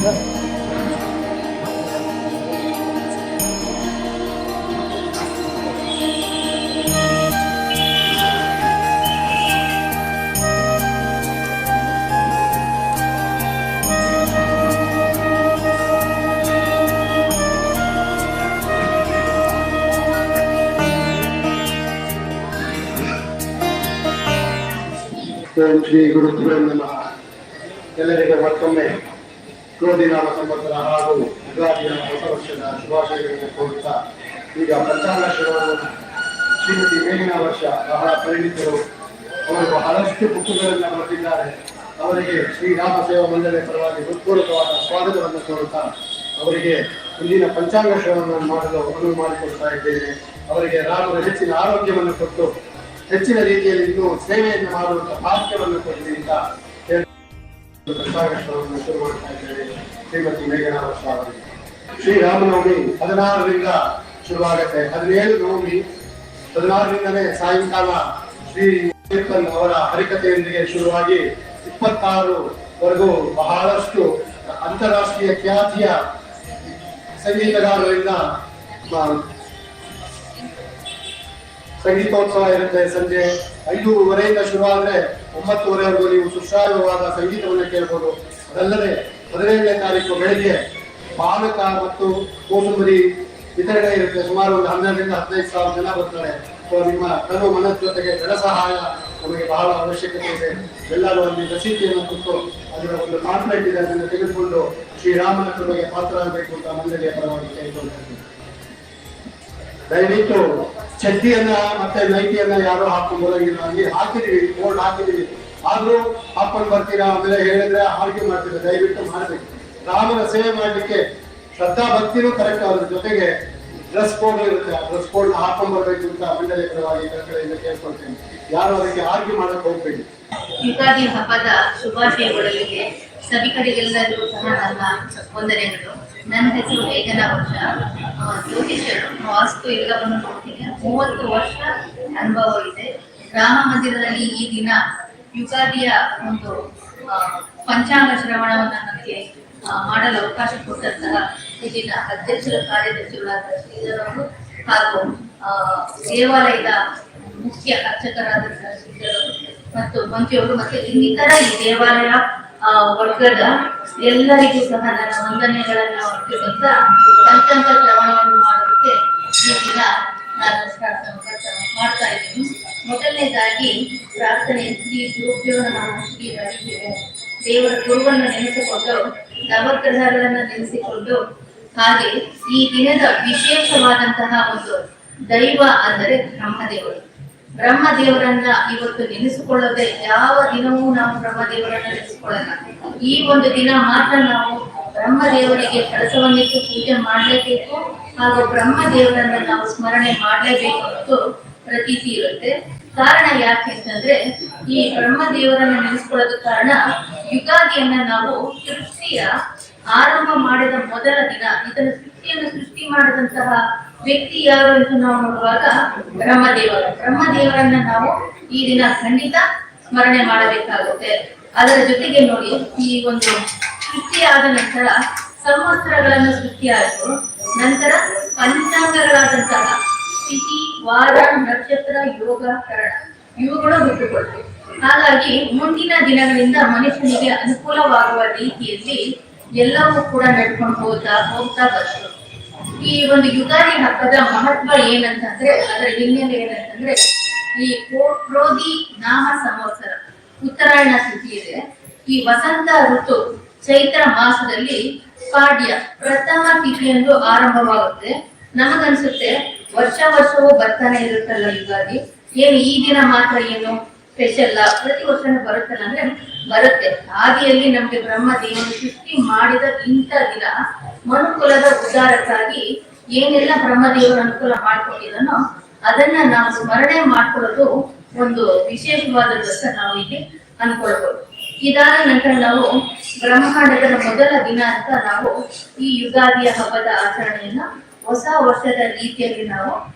ಓಂ ಶ್ರೀ ಗುರುಭ್ಯೋ ನಮಃ. ಎಲ್ಲರಿಗೆ ಮತ್ತೊಮ್ಮೆ ಕ್ರೋಧಿನಾಮ ಸಂವತ್ಸರ ಹಾಗೂ ಯುಗಾದಿಯ ಹೊಸ ವರ್ಷದ ಶುಭಾಶಯಗಳನ್ನು ಕೋರುತ್ತಾ ಈಗ ಪಂಚಾಂಗ ಶ್ರವಣವನ್ನು ಶ್ರೀಮತಿ ಮೇಲಿನ ವರ್ಷ ಬಹಳ ಪರಿಣಿತರು, ಅವರು ಬಹಳಷ್ಟು ಪುಸ್ತಕಗಳನ್ನು ಬರೆದಿದ್ದಾರೆ. ಅವರಿಗೆ ಶ್ರೀರಾಮ ಸೇವಾ ಮಂಡಳಿ ಪರವಾಗಿ ಹೃತ್ಪೂರ್ವಕವಾದ ಸ್ವಾಗತವನ್ನು ಕೋರುತ್ತಾ ಅವರಿಗೆ ಇಂದಿನ ಪಂಚಾಂಗ ಶ್ರವಣವನ್ನು ಮಾಡಲು ಅನುವು ಮಾಡಿಕೊಡ್ತಾ ಇದ್ದೇನೆ. ಅವರಿಗೆ ರಾಮರು ಹೆಚ್ಚಿನ ಆರೋಗ್ಯವನ್ನು ಕೊಟ್ಟು ಹೆಚ್ಚಿನ ರೀತಿಯಲ್ಲಿ ಇನ್ನೂ ಸೇವೆಯನ್ನು ಮಾಡುವಂತಹ ಭಾಗ್ಯವನ್ನು ಕೊಡಲಿ ಅಂತ ಪಂಚಾಂಗವನ್ನು ಶುರು ಮಾಡ್ತಾ ಇದ್ದೇವೆ. ಶ್ರೀಮತಿ ಮೇಘನಾ ವರ್ಷ ಅವರಿಗೆ ಶ್ರೀರಾಮನವಮಿ 16ರಿಂದ ಶುರುವಾಗುತ್ತೆ. 17 ನವಮಿ, 16ರಿಂದಲೇ ಸಾಯಂಕಾಲ ಶ್ರೀ ಕೀರ್ತನ್ ಅವರ ಹರಿಕತೆಯೊಂದಿಗೆ ಶುರುವಾಗಿ 26ವರೆಗೂ ಬಹಳಷ್ಟು ಅಂತಾರಾಷ್ಟ್ರೀಯ ಖ್ಯಾತಿಯ ಸಂಗೀತಗಾರರಿಂದ ಸಂಗೀತೋತ್ಸವ ಇರುತ್ತೆ. ಸಂಜೆ 5:30 ಶುರುವಾದ್ರೆ 9:30ವರೆಗೂ ನೀವು ಸುಶ್ರಾವ್ಯವಾದ ಸಂಗೀತವನ್ನು ಕೇಳಬಹುದು. ಅದಲ್ಲದೆ 15ನೇ ತಾರೀಕು ಬೆಳಿಗ್ಗೆ ಪಾನಕ ಮತ್ತು ಕೋಸುಂಬರಿ ವಿತರಣೆ ಇರುತ್ತೆ. ಸುಮಾರು ಒಂದು 12ರಿಂದ 15 ಸಾವಿರ ಜನ ಬರ್ತಾರೆ. ನಿಮ್ಮ ತನು ಮನದ ಜೊತೆಗೆ ಜನ ಸಹಾಯ ನಮಗೆ ಬಹಳ ಅವಶ್ಯಕತೆ ಇದೆ. ಎಲ್ಲರೂ ಅಲ್ಲಿ ರಸೀದಿಯನ್ನು ಕೊಟ್ಟು ಅದರ ಒಂದು ಕಾಂಟ್ರಾಕ್ಟ್ ಇದೆ, ಅದನ್ನು ತೆಗೆದುಕೊಂಡು ಶ್ರೀರಾಮನ ಕೃಪೆಗೆ ಪಾತ್ರರಾಗಬೇಕು ಅಂತ ಮಂಡಳಿಯ ಪರವಾಗಿ ಕೇಳಿಕೊಂಡಿದ್ದೀನಿ. ದಯವಿಟ್ಟು ಚಡ್ಡಿಯನ್ನ ಮತ್ತೆ ನೈಟಿಯನ್ನ ಯಾರು ಹಾಕೊಂಡು ಬರೋಂಗಿಲ್ಲ. ಅಲ್ಲಿ ಹಾಕಿದೀವಿ, ಬೋರ್ಡ್ ಹಾಕಿದೀವಿ, ಆದ್ರೂ ಹಾಕೊಂಡು ಬರ್ತೀರಾ, ಆಮೇಲೆ ಹೇಳಿದ್ರೆ ಆರ್ಗ್ಯೂ ಮಾಡ್ತೀರಾ. ದಯವಿಟ್ಟು ಮಾಡಬೇಕು. ರಾಮನ ಸೇವೆ ಮಾಡ್ಲಿಕ್ಕೆ ಶ್ರದ್ಧಾ ಭಕ್ತಿನೂ ಕರೆಕ್ಟ್, ಅದ್ರ ಜೊತೆಗೆ ಡ್ರೆಸ್ ಕೋಡ್ ಇರುತ್ತೆ. ಆ ಡ್ರೆಸ್ ಕೋಡ್ ಹಾಕೊಂಡ್ ಬರ್ಬೇಕು ಅಂತ ಮಂಡಳಿಯ ಪರವಾಗಿ ಕಡೆಯಿಂದ ಕೇಳ್ಕೊಳ್ತೇನೆ. ಯಾರು ಅದಕ್ಕೆ ಆರ್ಗ್ಯೂ ಮಾಡಕ್ ಹೋಗ್ಬೇಡಿ. ಯುಗಾದಿ ಹಬ್ಬದ ಶುಭಾಶಯಗಳಿಗೆ ಸಭಿಕರಿಗೆಲ್ಲರಿಗೂ ಸಹ ನನ್ನ ವಂದನೆಗಳು. ನನ್ನ ಹೆಸರು ಮೇಘನಾ ವರ್ಷ, ಜ್ಯೋತಿಷರು, ವಾಸ್ತು ಎಲ್ಲವನ್ನು ನೋಡ್ತೀನಿ. 30 ವರ್ಷ ಅನುಭವ ಇದೆ. ರಾಮ ಮಂದಿರದಲ್ಲಿ ಈ ದಿನ ಯುಗಾದಿಯ ಒಂದು ಪಂಚಾಂಗ ಶ್ರವಣವನ್ನು ನಮಗೆ ಮಾಡಲು ಅವಕಾಶ ಕೊಟ್ಟಂತಹ ಇಲ್ಲಿನ ಅಧ್ಯಕ್ಷರ ಕಾರ್ಯದರ್ಶಿಗಳಾದ ಶ್ರೀಧರ್ ಅವರು ಹಾಗೂ ದೇವಾಲಯದ ಮುಖ್ಯ ಅರ್ಚಕರಾದಂತಹ ಶ್ರೀಧರ್ ಮತ್ತು ಮಂಜಿಯವರು ಮತ್ತು ಇನ್ನಿತರ ಈ ದೇವಾಲಯ ವರ್ಗದ ಎಲ್ಲರಿಗೂ ಸಹ ನನ್ನ ವಂದನೆಗಳನ್ನು ಅರ್ಪಿಸುತ್ತಾ ಪಂಚಾಂಗ ಶ್ರವಣವನ್ನು ಮಾಡೋದಕ್ಕೆ ಈ ದಿನ ನಾನು ಮಾಡ್ತಾ ಇದ್ದೀನಿ. ಮೊದಲನೇದಾಗಿ ಪ್ರಾರ್ಥನೆ ಶ್ರೀ ಗುರುಭ್ಯೋ ನಮಃ ಶ್ರೀ ಹರಿಹೇ. ದೇವರ ಗುರುವನ್ನು ನೆನೆಸಿಕೊಂಡು ನವಗ್ರಹಗಳನ್ನು ನೆನೆಸಿಕೊಂಡು ಹಾಗೆ ಈ ದಿನದ ವಿಶೇಷವಾದಂತಹ ಒಂದು ದೈವ ಅಂದರೆ ಬ್ರಹ್ಮದೇವರು. ಬ್ರಹ್ಮದೇವರನ್ನ ಇವತ್ತು ನೆನೆಸಿಕೊಳ್ಳದೆ ಯಾವ ದಿನವೂ ನಾವು ಬ್ರಹ್ಮದೇವರನ್ನ ನೆನೆಸಿಕೊಳ್ಳಲ್ಲ. ಈ ಒಂದು ದಿನ ಮಾತ್ರ ನಾವು ಬ್ರಹ್ಮದೇವರಿಗೆ ಕಳಸವನ್ನಿಟ್ಟು ಪೂಜೆ ಮಾಡಲೇಬೇಕು ಹಾಗೂ ಬ್ರಹ್ಮದೇವರನ್ನ ನಾವು ಸ್ಮರಣೆ ಮಾಡಲೇಬೇಕು ಅನ್ನೋದು ಪ್ರತೀತಿ ಇರುತ್ತೆ. ಕಾರಣ ಯಾಕೆ ಅಂತಂದ್ರೆ ಈ ಬ್ರಹ್ಮದೇವರನ್ನ ನೆನೆಸ್ಕೊಳ್ಳೋದ ಕಾರಣ ಯುಗಾದಿಯನ್ನ ನಾವು ಸೃಷ್ಟಿಯ ಆರಂಭ ಮಾಡಿದ ಮೊದಲ ದಿನ. ಇದನ್ನು ಸೃಷ್ಟಿಯನ್ನು ಸೃಷ್ಟಿ ಮಾಡಿದಂತಹ ವ್ಯಕ್ತಿ ಯಾರು ಅಂತ ನಾವು ನೋಡುವಾಗ ಬ್ರಹ್ಮದೇವರನ್ನ ನಾವು ಈ ದಿನ ಖಂಡಿತ ಸ್ಮರಣೆ ಮಾಡಬೇಕಾಗುತ್ತೆ. ಅದರ ಜೊತೆಗೆ ನೋಡಿ, ಈ ಒಂದು ಸೃಷ್ಟಿಯಾದ ನಂತರ ಸಂವತ್ಸರಗಳನ್ನು ಸೃಷ್ಟಿಯಾಯಿತು. ನಂತರ ಪಂಚಾಂಗಗಳಾದಂತಹ ತಿಥಿ, ವಾರ, ನಕ್ಷತ್ರ, ಯೋಗ, ಕರಣ ಇವುಗಳು ಹುಟ್ಟುಕೊಳ್ತವೆ. ಹಾಗಾಗಿ ಮುಂದಿನ ದಿನಗಳಿಂದ ಮನುಷ್ಯನಿಗೆ ಅನುಕೂಲವಾಗುವ ರೀತಿಯಲ್ಲಿ ಎಲ್ಲವೂ ಕೂಡ ನಡ್ಕೊಂಡು ಹೋಗ್ತಾ ಬರ್ತದೆ. ಈ ಒಂದು ಯುಗಾದಿ ಹಬ್ಬದ ಮಹತ್ವ ಏನಂತಂದ್ರೆ, ಅದರ ಹಿನ್ನೆಲೆ ಏನಂತಂದ್ರೆ, ಈ ಕ್ರೋಧಿ ನಾಮ ಸಂವತ್ಸರ ಉತ್ತರಾಯಣ ತಿಥಿ ಇದೆ. ಈ ವಸಂತ ಋತು ಚೈತ್ರ ಮಾಸದಲ್ಲಿ ಪಾಡ್ಯ ಪ್ರಥಮ ತಿಥಿಯಂದು ಆರಂಭವಾಗುತ್ತೆ. ನಮಗನ್ಸುತ್ತೆ ವರ್ಷವೂ ಬರ್ತಾನೆ ಇರುತ್ತಲ್ಲ ಯುಗಾದಿ, ಏನು ಈ ದಿನ ಮಾತ್ರ ಏನು ಸ್ಪೆಷಲ್, ಪ್ರತಿ ವರ್ಷನೂ ಬರುತ್ತಲ್ಲ ಅಂದ್ರೆ ಬರುತ್ತೆ. ಆದಿಯಲ್ಲಿ ನಮ್ಗೆ ಬ್ರಹ್ಮ ದೇವರು ಸೃಷ್ಟಿ ಮಾಡಿದ ಇಂಥ ದಿನ ಮನುಕುಲದ ಉದ್ಧಾರಕ್ಕಾಗಿ ಏನೆಲ್ಲ ಬ್ರಹ್ಮದೇವರು ಅನುಕೂಲ ಮಾಡ್ಕೊಂಡಿದ್ದಾನೋ ಅದನ್ನ ನಾವು ಸ್ಮರಣೆ ಮಾಡ್ಕೊಳ್ಳೋದು ಒಂದು ವಿಶೇಷವಾದದ್ದು ನಾವು ಇಲ್ಲಿ ಅನ್ಕೊಳ್ಬಹುದು. ಇದಾದ ನಂತರ ನಾವು ಬ್ರಹ್ಮಾಂಡದ ಮೊದಲ ದಿನ ಅಂತ ನಾವು ಈ ಯುಗಾದಿಯ ಹಬ್ಬದ ಆಚರಣೆಯನ್ನ ಹೊಸ ವರ್ಷದ ರೀತಿಯಲ್ಲಿ ನಾವು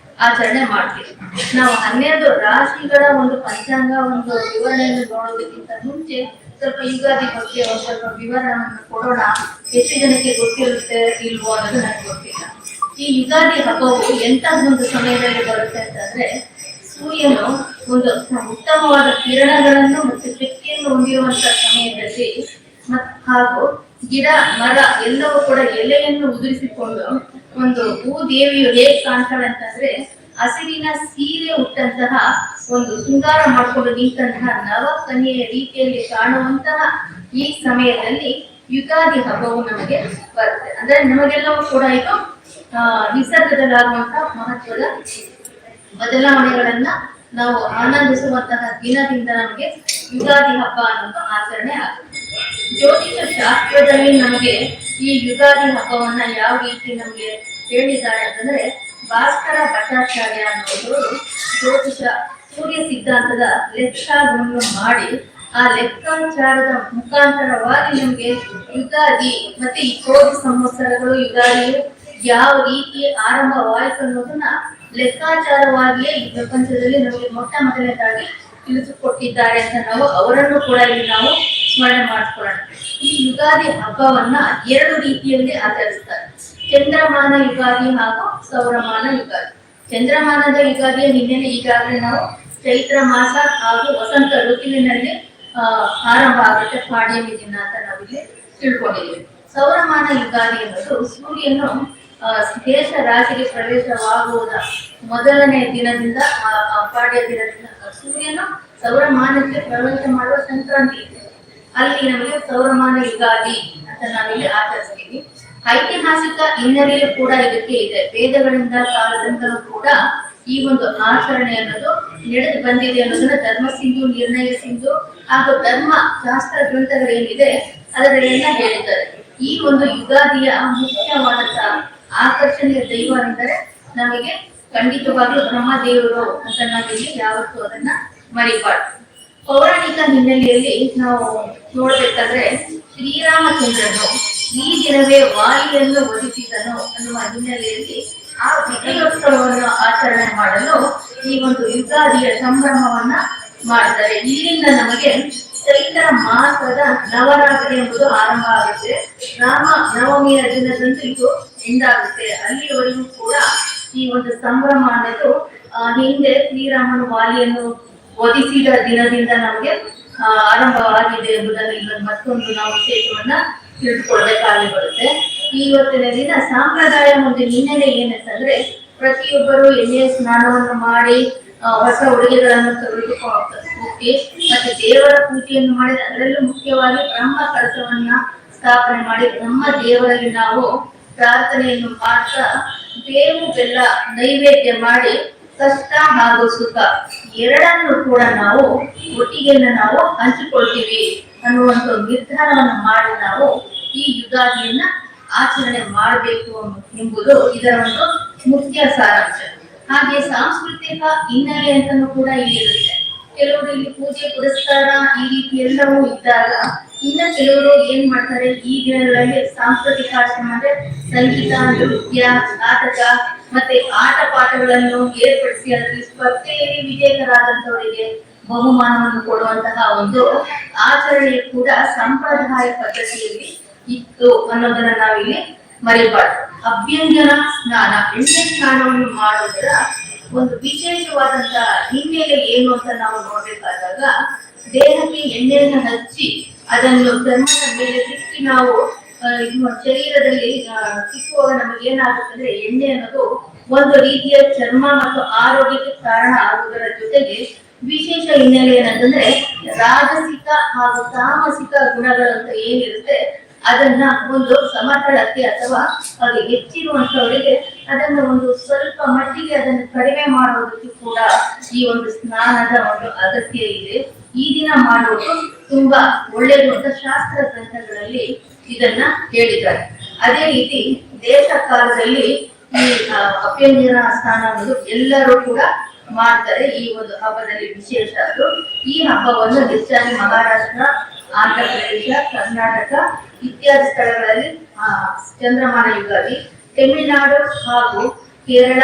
ಆಚರಣೆ ಮಾಡ್ತೀವಿ. ನಾವು 12 ರಾಶಿಗಳ ಒಂದು ಪಂಚಾಂಗ ಒಂದು ವಿವರಣೆಯನ್ನು ನೋಡೋದಕ್ಕಿಂತ ಮುಂಚೆ ಸ್ವಲ್ಪ ಯುಗಾದಿ ಬಗ್ಗೆ ಒಂದು ಸ್ವಲ್ಪ ವಿವರಣೆಯನ್ನು ಕೊಡೋಣ. ಎಷ್ಟು ಜನಕ್ಕೆ ಗೊತ್ತಿರುತ್ತೆ ಇಲ್ವೋ ಅನ್ನೋದು ನನಗೆ ಗೊತ್ತಿಲ್ಲ. ಈ ಯುಗಾದಿ ಹಬ್ಬವು ಎಂತಹದೊಂದು ಸಮಯದಲ್ಲಿ ಬರುತ್ತೆ ಅಂತಂದ್ರೆ, ಸೂರ್ಯನು ಒಂದು ಉತ್ತಮವಾದ ಕಿರಣಗಳನ್ನು ಮತ್ತು ಶಕ್ತಿಯನ್ನು ಹೊಂದಿರುವಂತಹ ಸಮಯದಲ್ಲಿ ಹಾಗೂ ಗಿಡ ಮರ ಎಲ್ಲವೂ ಕೂಡ ಎಲೆಯನ್ನು ಉದುರಿಸಿಕೊಂಡು ಒಂದು ಭೂದೇವಿಯು ಹೇಗೆ ಕಾಣ್ತಾಳೆ ಅಂತಂದ್ರೆ, ಹಸಿರಿನ ಸೀರೆ ಉಟ್ಟಂತಹ ಒಂದು ಶೃಂಗಾರ ಮಾಡಿಕೊಂಡು ನಿಂತಹ ನವ ಕನ್ಯೆಯ ರೀತಿಯಲ್ಲಿ ಕಾಣುವಂತಹ ಈ ಸಮಯದಲ್ಲಿ ಯುಗಾದಿ ಹಬ್ಬವು ನಮಗೆ ಬರುತ್ತೆ. ಅಂದ್ರೆ ನಮಗೆಲ್ಲವೂ ಕೂಡ ಇದು ನಿಸರ್ಗದಲ್ಲಾಗುವಂತಹ ಮಹತ್ವದ ಬದಲಾವಣೆಗಳನ್ನ ನಾವು ಆನಂದಿಸುವಂತಹ ದಿನದಿಂದ ನಮಗೆ ಯುಗಾದಿ ಹಬ್ಬ ಅನ್ನೋದು ಆಚರಣೆ ಆಗುತ್ತೆ. ಜ್ಯೋತಿಷ ಶಾಸ್ತ್ರದಲ್ಲಿ ನಮಗೆ ಈ ಯುಗಾದಿ ಹಬ್ಬವನ್ನ ಯಾವ ರೀತಿ ನಮಗೆ ಹೇಳಿದ್ದಾರೆ ಅಂತಂದ್ರೆ, ಭಾಸ್ಕರ ಭಟ್ಟಾಚಾರ್ಯ ಅನ್ನೋರು ಜ್ಯೋತಿಷ ಸೂರ್ಯ ಸಿದ್ಧಾಂತದ ಲೆಕ್ಕಾವನ್ನು ಮಾಡಿ ಆ ಲೆಕ್ಕಾಚಾರದ ಮುಖಾಂತರವಾಗಿ ನಮಗೆ ಯುಗಾದಿ ಮತ್ತೆ ಈ ಕೋಟಿ ಸಂವತ್ಸರಗಳು ಯುಗಾದಿಯು ಯಾವ ರೀತಿ ಆರಂಭವಾಯಿತು ಅನ್ನೋದನ್ನ ಲೆಕ್ಕಾಚಾರವಾಗಿಯೇ ಈ ಪ್ರಪಂಚದಲ್ಲಿ ನಮಗೆ ಮೊಟ್ಟ ಮೊದಲನೇದಾಗಿ ತಿಳಿಸಿಕೊಟ್ಟಿದ್ದಾರೆ ಅಂತ ನಾವು ಅವರನ್ನು ಕೂಡ ಇಲ್ಲಿ ನಾವು ಸ್ಮರಣೆ ಮಾಡಿಕೊಳ್ಳೋಣ. ಈ ಯುಗಾದಿ ಹಬ್ಬವನ್ನ ಎರಡು ರೀತಿಯಲ್ಲಿ ಆಚರಿಸ್ತಾರೆ. ಚಂದ್ರಮಾನ ಯುಗಾದಿ ಹಾಗೂ ಸೌರಮಾನ ಯುಗಾದಿ. ಚಂದ್ರಮಾನದ ಯುಗಾದಿಯ ಹಿನ್ನೆಲೆ ಈಗಾಗಲೇ ನಾವು ಚೈತ್ರ ಮಾಸ ಹಾಗೂ ವಸಂತ ಋತುವಿನಲ್ಲಿ ಆರಂಭ ಆಗುತ್ತೆ, ಪಾಡ್ಯಮಿ ದಿನ ಅಂತ ನಾವಿಲ್ಲಿ ತಿಳ್ಕೊಂಡಿದ್ದೀವಿ. ಸೌರಮಾನ ಯುಗಾದಿ ಅನ್ನೋದು ಸೂರ್ಯನು ದೇಶ ರಾಶಿಗೆ ಪ್ರವೇಶವಾಗುವುದ ಮೊದಲನೇ ದಿನದಿಂದ ಪಾಡ್ಯ ದಿನದಿಂದ ಸೂರ್ಯನು ಸೌರಮಾನಕ್ಕೆ ಪ್ರವೇಶ ಮಾಡುವ ಸಂಕ್ರಾಂತಿ ಇದೆ. ಅಲ್ಲಿ ನಮಗೆ ಸೌರಮಾನ ಯುಗಾದಿ ಅಂತ ನಾವಿಲ್ಲಿ ಆಚರಿಸ್ತೀವಿ. ಐತಿಹಾಸಿಕ ಹಿನ್ನೆಲೆಯೂ ಕೂಡ ಇದಕ್ಕೆ ಇದೆ. ವೇದಗಳಿಂದ ಕಾಲದಿಂದಲೂ ಕೂಡ ಈ ಒಂದು ಆಚರಣೆ ಅನ್ನೋದು ನಡೆದು ಬಂದಿದೆ ಅನ್ನೋದನ್ನ ಧರ್ಮ ಸಿಂಧು, ನಿರ್ಣಯ ಸಿಂಧು ಹಾಗೂ ಧರ್ಮ ಶಾಸ್ತ್ರ ಗ್ರಂಥಗಳೇನಿದೆ ಅದರಲ್ಲೆಲ್ಲ ಹೇಳಿದ್ದಾರೆ. ಈ ಒಂದು ಯುಗಾದಿಯ ಮುಖ್ಯವಾದಂತಹ ಆಕರ್ಷಣೀಯ ದೈವ ಎಂದರೆ ನಮಗೆ ಖಂಡಿತವಾಗ್ಲೂ ಬ್ರಹ್ಮದೇವರು ಅಂತ ನಾವಿಲ್ಲಿ ಯಾವತ್ತೂ ಅದನ್ನ ಮರಿಬಾರ್ದು. ಪೌರಾಣಿಕ ಹಿನ್ನೆಲೆಯಲ್ಲಿ ನಾವು ನೋಡ್ಬೇಕಾದ್ರೆ, ಶ್ರೀರಾಮಚಂದ್ರನು ಈ ದಿನವೇ ವಾಲಿಯನ್ನು ವಧಿಸಿದನು ಅನ್ನುವ ಹಿನ್ನೆಲೆಯಲ್ಲಿ ಆ ವಿಜಯೋತ್ಸವವನ್ನು ಆಚರಣೆ ಮಾಡಲು ಈ ಒಂದು ಯುಗಾದಿಯ ಸಂಭ್ರಮವನ್ನ ಮಾಡ್ತಾರೆ. ಇಲ್ಲಿಂದ ನಮಗೆ ಚೈತ್ರ ಮಾಸದ ನವರಾತ್ರಿ ಎಂಬುದು ಆರಂಭ ಆಗುತ್ತೆ. ರಾಮ ನವಮಿಯ ದಿನದಂದು ಇದು ಎಂದಾಗುತ್ತೆ. ಅಲ್ಲಿಯವರೆಗೂ ಕೂಡ ಈ ಒಂದು ಸಂಭ್ರಮ ಅನ್ನೋದು ಹಿಂದೆ ಶ್ರೀರಾಮನು ವಾಲಿಯನ್ನು ವಧಿಸಿದ ದಿನದಿಂದ ನಮಗೆ ಆರಂಭವಾಗಿದೆ ಎಂಬುದನ್ನು ಇಲ್ಲೊಂದು ಮತ್ತೊಂದು ನಾವು ವಿಶೇಷವನ್ನ ತಿಳಿದುಕೊಳ್ಬೇಕಾಗಿ ಬರುತ್ತೆ. ಇವತ್ತಿನ ದಿನ ಸಂಪ್ರದಾಯ ಒಂದು ಹಿನ್ನೆಲೆ ಏನಂತಂದ್ರೆ, ಪ್ರತಿಯೊಬ್ಬರು ಎಣ್ಣೆ ಸ್ನಾನವನ್ನು ಮಾಡಿ ಹೊಸ ಉಡುಗೆಗಳನ್ನು ತೊಳೆದುಕೊಂಡು ಮತ್ತೆ ದೇವರ ಪೂಜೆಯನ್ನು ಮಾಡಿ, ಅದರಲ್ಲೂ ಮುಖ್ಯವಾಗಿ ಬ್ರಹ್ಮ ಕಳಶವನ್ನ ಸ್ಥಾಪನೆ ಮಾಡಿ ಬ್ರಹ್ಮ ದೇವರಲ್ಲಿ ನಾವು ಪ್ರಾರ್ಥನೆಯನ್ನು ಮಾಡ್ತಾ ಬೇವು ಬೆಲ್ಲ ನೈವೇದ್ಯ ಮಾಡಿ ಕಷ್ಟ ಹಾಗೂ ಸುಖ ಎರಡನ್ನು ಕೂಡ ನಾವು ಒಟ್ಟಿಗೆ ನಾವು ಹಂಚಿಕೊಳ್ತೀವಿ ಅನ್ನುವಂಥ ನಿರ್ಧಾರವನ್ನು ಮಾಡಿ ನಾವು ಈ ಯುಗಾದಿಯನ್ನ ಆಚರಣೆ ಮಾಡಬೇಕು ಎಂಬುದು ಇದರ ಒಂದು ಮುಖ್ಯ ಸಾರಾಂಶ. ಹಾಗೆ ಸಾಂಸ್ಕೃತಿಕ ಹಿನ್ನೆಲೆ ಅಂತಲೂ ಕೂಡ ಇಲ್ಲಿರುತ್ತೆ. ಕೆಲವರು ಇಲ್ಲಿ ಪೂಜೆ ಪುರಸ್ಕಾರ ಈ ರೀತಿ ಎಲ್ಲವೂ ಇದ್ದಾಗ, ಇನ್ನ ಕೆಲವರು ಏನ್ ಮಾಡ್ತಾರೆ, ಈ ದಿನಗಳಲ್ಲಿ ಸಾಂಸ್ಕೃತಿಕ ಕಾರ್ಯಕ್ರಮ ಅಂದ್ರೆ ಸಂಗೀತ, ನೃತ್ಯ, ನಾಟಕ ಮತ್ತೆ ಆಟ ಪಾಠಗಳನ್ನು ಏರ್ಪಡಿಸಿ ಅದರಲ್ಲಿ ಸ್ಪರ್ಧೆಯಲ್ಲಿ ವಿಜೇತರಾದಂತವರಿಗೆ ಬಹುಮಾನವನ್ನು ಕೊಡುವಂತಹ ಒಂದು ಆಚರಣೆ ಕೂಡ ಸಂಪ್ರದಾಯ ಪದ್ಧತಿಯಲ್ಲಿ ಇತ್ತು ಅನ್ನೋದನ್ನ ನಾವಿಲ್ಲಿ ಮರಿಬಾರ್ದು. ಅಭ್ಯಂಜನ ಸ್ನಾನ, ಎಣ್ಣೆ ಸ್ನಾನವನ್ನು ಮಾಡುವುದರ ಒಂದು ವಿಶೇಷವಾದಂತಹ ಹಿನ್ನೆಲೆ ಏನು ಅಂತ ನಾವು ನೋಡ್ಬೇಕಾದಾಗ, ದೇಹಕ್ಕೆ ಎಣ್ಣೆಯನ್ನು ಹಚ್ಚಿ ಅದನ್ನು ಚರ್ಮದ ಮೇಲೆ ತಿಕ್ಕಿ ನಾವು ಶರೀರದಲ್ಲಿ ತಿಕ್ಕುವಾಗ ನಮಗೆ ಏನಾಗುತ್ತೆ ಅಂದ್ರೆ, ಎಣ್ಣೆ ಅನ್ನೋದು ಒಂದು ರೀತಿಯ ಚರ್ಮ ಮತ್ತು ಆರೋಗ್ಯಕ್ಕೆ ಕಾರಣ ಆಗುವುದರ ಜೊತೆಗೆ ವಿಶೇಷ ಹಿನ್ನೆಲೆ ಏನಂತಂದ್ರೆ, ರಾಜಸಿಕ ಹಾಗೂ ತಾಮಸಿಕ ಗುಣಗಳಂತ ಏನಿರುತ್ತೆ ಅದನ್ನ ಒಂದು ಸಮತಳಕ್ಕೆ ಅಥವಾ ಅದು ಹೆಚ್ಚಿರುವಂತವರಿಗೆ ಅದನ್ನು ಒಂದು ಸ್ವಲ್ಪ ಮಟ್ಟಿಗೆ ಅದನ್ನು ಕಡಿಮೆ ಮಾಡುವುದಕ್ಕೆ ಕೂಡ ಈ ಒಂದು ಸ್ನಾನದ ಒಂದು ಅಗತ್ಯ ಇದೆ. ಈ ದಿನ ಮಾಡುವುದು ತುಂಬಾ ಒಳ್ಳೆಯದು ಅಂತ ಶಾಸ್ತ್ರ ಗ್ರಂಥಗಳಲ್ಲಿ ಇದನ್ನ ಹೇಳಿದ್ದಾರೆ. ಅದೇ ರೀತಿ ದೇಶ ಕಾಲದಲ್ಲಿ ಈ ಅಭ್ಯಂಜನ ಸ್ನಾನ ಅನ್ನೋದು ಎಲ್ಲರೂ ಕೂಡ ಮಾಡ್ತಾರೆ. ಈ ಒಂದು ಹಬ್ಬದಲ್ಲಿ ವಿಶೇಷ ಅದು. ಈ ಹಬ್ಬವನ್ನು ಹೆಚ್ಚಾಗಿ ಮಹಾರಾಷ್ಟ್ರ, ಆಂಧ್ರ ಪ್ರದೇಶ, ಕರ್ನಾಟಕ ಇತ್ಯಾದಿ ಸ್ಥಳಗಳಲ್ಲಿ ಚಂದ್ರಮಾನ ಯುಗಾದಿ, ತಮಿಳುನಾಡು ಹಾಗೂ ಕೇರಳ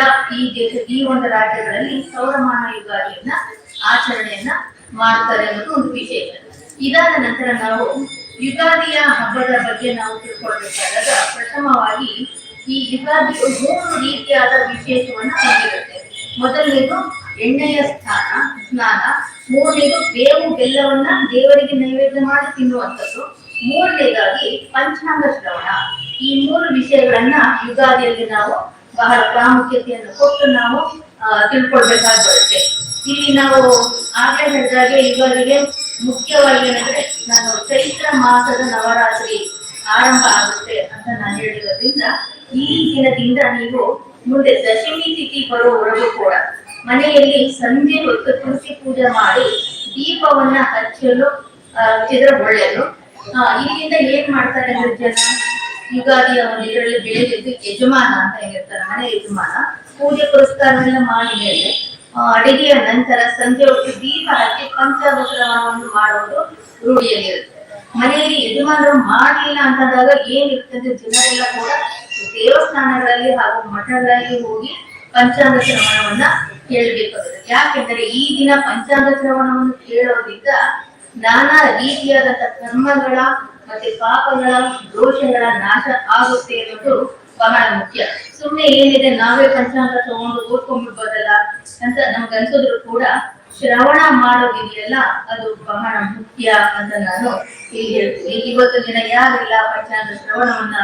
ಈ ಒಂದು ರಾಜ್ಯಗಳಲ್ಲಿ ಸೌರಮಾನ ಯುಗಾದಿಯನ್ನ ಆಚರಣೆಯನ್ನ ಮಾಡ್ತಾರೆ ಅನ್ನೋದು ಒಂದು ವಿಶೇಷ. ಇದಾದ ನಂತರ ನಾವು ಯುಗಾದಿಯ ಹಬ್ಬದ ಬಗ್ಗೆ ನಾವು ತಿಳ್ಕೊಳ್ಬೇಕಾದಾಗ ಪ್ರಥಮವಾಗಿ ಈ ಯುಗಾದಿಯು 3 ರೀತಿಯಾದ ವಿಶೇಷವನ್ನು ಹೊಂದಿರುತ್ತೆ. ಮೊದಲನೇದು ಎಣ್ಣೆಯ ಸ್ನಾನ, ಮೂರನೇದು ಬೇವು ಬೆಲ್ಲವನ್ನ ದೇವರಿಗೆ ನೈವೇದ್ಯ ಮಾಡಿ ತಿನ್ನುವಂಥದ್ದು, ಮೂರನೇದಾಗಿ ಪಂಚಾಂಗ ಶ್ರವಣ. ಈ 3 ವಿಷಯಗಳನ್ನ ಯುಗಾದಿಯಲ್ಲಿ ನಾವು ಬಹಳ ಪ್ರಾಮುಖ್ಯತೆಯನ್ನು ಕೊಟ್ಟು ನಾವು ತಿಳ್ಕೊಳ್ಬೇಕಾಗಿ ಬರುತ್ತೆ. ಇಲ್ಲಿ ನಾವು ಆಗಲೇ ಹೇಳಿದಾಗೆ ಯುಗಾದಿಗೆ ಮುಖ್ಯವಾಗಿ ಏನಂದ್ರೆ ನಾನು ಚೈತ್ರ ಮಾಸದ ನವರಾತ್ರಿ ಆರಂಭ ಆಗುತ್ತೆ ಅಂತ ನಾನು ಹೇಳಿರೋದ್ರಿಂದ ಈ ದಿನದಿಂದ ನೀವು ಮುಂದೆ ದಶಮಿ ತಿಥಿ ಬರುವವರೆಗೂ ಕೂಡ ಮನೆಯಲ್ಲಿ ಸಂಜೆ ಹೊತ್ತು ತುಳಸಿ ಪೂಜೆ ಮಾಡಿ ದೀಪವನ್ನ ಹಚ್ಚಲು ಹಚ್ಚಿದ್ರೆ ಒಳ್ಳೆಯದು. ಇಲ್ಲಿಂದ ಏನ್ ಮಾಡ್ತಾರೆ ಅಂದ್ರೆ ಜನ ಯುಗಾದಿಯ ಒಂದು ಇದರಲ್ಲಿ ಬೆಳೆದಿದ್ದು ಯಜಮಾನ ಅಂತ ಹೇಳಿರ್ತಾರೆ, ಮನೆ ಯಜಮಾನ ಪೂಜೆ ಪುರಸ್ಕಾರಗಳನ್ನ ಮಾಡಿ ಮೇಲೆ ಅಡಿಗೆಯ ನಂತರ ಸಂಜೆ ಹೊತ್ತು ದೀಪ ಹಚ್ಚಿ ಪಂಚಾವಸರವನ್ನು ಮಾಡುವುದು ರೂಢಿಯಲ್ಲಿರುತ್ತೆ. ಮನೆಯಲ್ಲಿ ಯಜಮಾನರು ಮಾಡಲಿಲ್ಲ ಅಂತಂದಾಗ ಏನಿರ್ತದೆ, ಜನರೆಲ್ಲ ಕೂಡ ದೇವಸ್ಥಾನಗಳಲ್ಲಿ ಹಾಗೂ ಮಠಗಳಲ್ಲಿ ಹೋಗಿ ಪಂಚಾಂಗ ಶ್ರವಣವನ್ನ ಕೇಳಬೇಕಾಗುತ್ತೆ. ಯಾಕೆಂದ್ರೆ ಈ ದಿನ ಪಂಚಾಂಗ ಶ್ರವಣವನ್ನು ಕೇಳೋದ್ರಿಂದ ನಾನಾ ರೀತಿಯಾದಂತಹ ಕರ್ಮಗಳ ಮತ್ತೆ ಪಾಪಗಳ ದೋಷಗಳ ನಾಶ ಆಗುತ್ತೆ ಅನ್ನೋದು ಬಹಳ ಮುಖ್ಯ. ಸುಮ್ಮನೆ ಏನಿದೆ ನಾವೇ ಪಂಚಾಂಗ ತಗೊಂಡು ಓದ್ಕೊಂಡ್ಬಿಡ್ಬೋದಲ್ಲ ಅಂತ ನಮ್ಗೆ ಅನ್ಸಿದ್ರು ಕೂಡ ಶ್ರವಣ ಮಾಡೋದಿದೆಯಲ್ಲ ಅದು ಬಹಳ ಮುಖ್ಯ ಅಂತ ನಾನು ಇಲ್ಲಿ ಹೇಳ್ತೀನಿ. ಇವತ್ತು ದಿನ ಯಾರೆಲ್ಲ ಪಂಚಾಂಗ ಶ್ರವಣವನ್ನ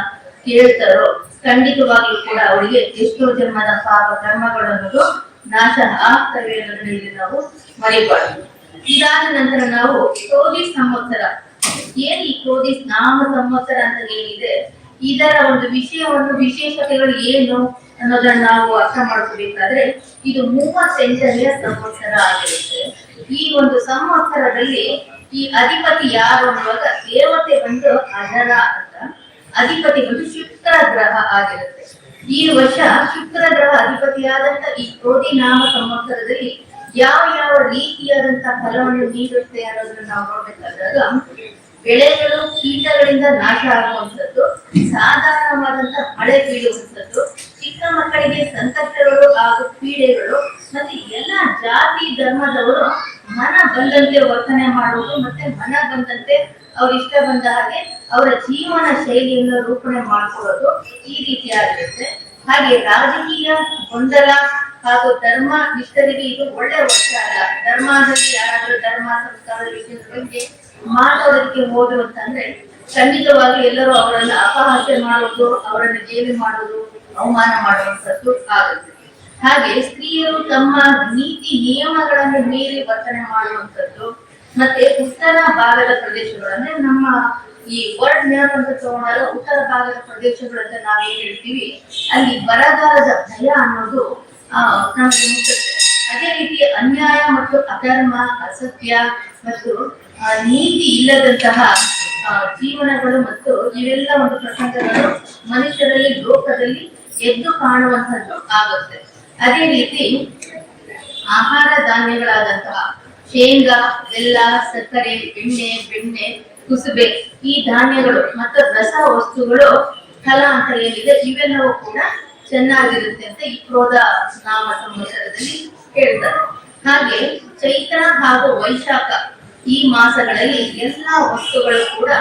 ಕೇಳ್ತಾರೋ ಖಂಡಿತವಾಗ್ಲೂ ಕೂಡ ಅವರಿಗೆ ಎಷ್ಟೋ ಜನ್ಮದ ಪಾಪ ಕರ್ಮಗಳು ಅನ್ನೋದು ನಾಶ ಆಗ್ತವೆ ಅನ್ನೋದ್ರಲ್ಲಿ ನಾವು ಮರಿಬಾರ್ದು. ಇದಾದ ನಂತರ ನಾವು ಕ್ರೋಧಿ ಸಂವತ್ಸರ, ಏನ್ ಈ ಕ್ರೋಧಿ ನಾಮ ಸಂವತ್ಸರ ಅಂತ ಏನಿದೆ ಇದರ ಒಂದು ವಿಷಯವನ್ನು ವಿಶೇಷತೆಗಳು ಏನು ಅನ್ನೋದನ್ನ ನಾವು ಅರ್ಥ ಮಾಡ್ಕೋಬೇಕಾದ್ರೆ ಇದು 38ನೇ ಸಂವತ್ಸರ ಆಗಿರುತ್ತೆ. ಈ ಒಂದು ಸಂವತ್ಸರದಲ್ಲಿ ಈ ಅಧಿಪತಿ ಯಾರು ಅನ್ನುವಾಗ ದೇವತೆ ಬಂದು ಅಜರ ಅಂತ, ಅಧಿಪತಿ ಬಂದು ಶುಕ್ರ ಗ್ರಹ ಆಗಿರುತ್ತೆ. ಈ ವರ್ಷ ಶುಕ್ರ ಗ್ರಹ ಅಧಿಪತಿಯಾದಂತ ಈ ಕ್ರೋಧಿ ನಾಮ ಸಂವತ್ಸರದಲ್ಲಿ ಯಾವ ಯಾವ ರೀತಿಯಾದಂತಹ ಫಲವನ್ನು ನೀಡುತ್ತೆ ಅನ್ನೋದನ್ನ ನಾವು ನೋಡ್ಬೇಕಾದಾಗ ಬೆಳೆಗಳು ಕೀಟಗಳಿಂದ ನಾಶ ಆಗುವಂಥದ್ದು, ಸಾಧಾರಣವಾದಂತಹ ಮಳೆ ಬೀಳುವಂಥದ್ದು, ಚಿಕ್ಕ ಮಕ್ಕಳಿಗೆ ಸಂಕಷ್ಟಗಳು ಹಾಗೂ ಪೀಡೆಗಳು, ಮತ್ತೆ ಎಲ್ಲ ಜಾತಿ ಧರ್ಮದವರು ಮನ ಬಂದಂತೆ ವರ್ತನೆ ಮಾಡುವುದು, ಮತ್ತೆ ಮನ ಬಂದಂತೆ ಅವ್ರ ಇಷ್ಟ ಬಂದ ಹಾಗೆ ಅವರ ಜೀವನ ಶೈಲಿಯನ್ನು ರೂಪಣೆ ಮಾಡ್ಕೊಳ್ಳೋದು ಈ ರೀತಿಯಾಗಿರುತ್ತೆ. ಹಾಗೆ ರಾಜಕೀಯ ಗೊಂದಲ ಹಾಗೂ ಧರ್ಮ ನಿಷ್ಠರಿಗೆ ಇದು ಒಳ್ಳೆ ವರ್ಷ ಅಲ್ಲ. ಧರ್ಮದಲ್ಲಿ ಯಾರಾದ್ರೂ ಧರ್ಮ ಸಂಸ್ಕಾರದ ವಿಷಯದ ಬಗ್ಗೆ ಮಾತಾಡೋದಕ್ಕೆ ಹೋದ್ರು ಅಂತಂದ್ರೆ ಖಂಡಿತವಾಗಿ ಎಲ್ಲರೂ ಅವರನ್ನ ಅಪಹಾಸ್ಯ ಮಾಡೋದು, ಅವರನ್ನ ಗೇಲಿ ಮಾಡೋದು, ಅವಮಾನ ಮಾಡುವಂಥದ್ದು ಆಗುತ್ತೆ. ಹಾಗೆ ಸ್ತ್ರೀಯರು ತಮ್ಮ ನೀತಿ ನಿಯಮಗಳನ್ನು ಮೀರಿ ವರ್ತನೆ ಮಾಡುವಂಥದ್ದು, ಮತ್ತೆ ಉತ್ತರ ಭಾಗದ ಪ್ರದೇಶಗಳು ಅಂದ್ರೆ ನಮ್ಮ ಈ ವರ್ಲ್ಡ್ ಮ್ಯಾಪ್ ಅಂತ ತಗೊಂಡಾಗ ಉತ್ತರ ಭಾಗದ ಪ್ರದೇಶಗಳಂತ ನಾವೇನ್ ಹೇಳ್ತೀವಿ ಅಲ್ಲಿ ಬರಗಾಲದ ಭಯ ಅನ್ನೋದು ನಮಗೆ ಮುಟ್ಟುತ್ತೆ. ಅದೇ ರೀತಿ ಅನ್ಯಾಯ ಮತ್ತು ಅಧರ್ಮ, ಅಸತ್ಯ ಮತ್ತು ನೀತಿ ಇಲ್ಲದಂತಹ ಜೀವನಗಳು ಮತ್ತು ಇವೆಲ್ಲ ಒಂದು ಪ್ರಸಂಗಗಳು ಮನುಷ್ಯರಲ್ಲಿ ಲೋಕದಲ್ಲಿ ಎದ್ದು ಕಾಣುವಂಥದ್ದು ಆಗುತ್ತೆ. ಅದೇ ರೀತಿ ಆಹಾರ ಧಾನ್ಯಗಳಾದಂತಹ ಶೇಂಗಾ, ಬೆಲ್ಲ, ಸಕ್ಕರೆ, ಎಣ್ಣೆ, ಬೆಣ್ಣೆ, ಕುಸುಬೆ ಈ ಧಾನ್ಯಗಳು ಮತ್ತು ರಸ ವಸ್ತುಗಳು ಫಲ ಅಂತ ಏನಿದೆ ಇವೆಲ್ಲವೂ ಕೂಡ ಚೆನ್ನಾಗಿರುತ್ತೆ ಅಂತ ಈ ಕ್ರೋಧ ನಾಮ ಸಂವತ್ಸರದಲ್ಲಿ ಹೇಳ್ತಾರೆ. ಹಾಗೆ ಚೈತ್ರ ಹಾಗೂ ವೈಶಾಖ ಈ ಮಾಸಗಳಲ್ಲಿ ಎಲ್ಲಾ ವಸ್ತುಗಳು ಕೂಡ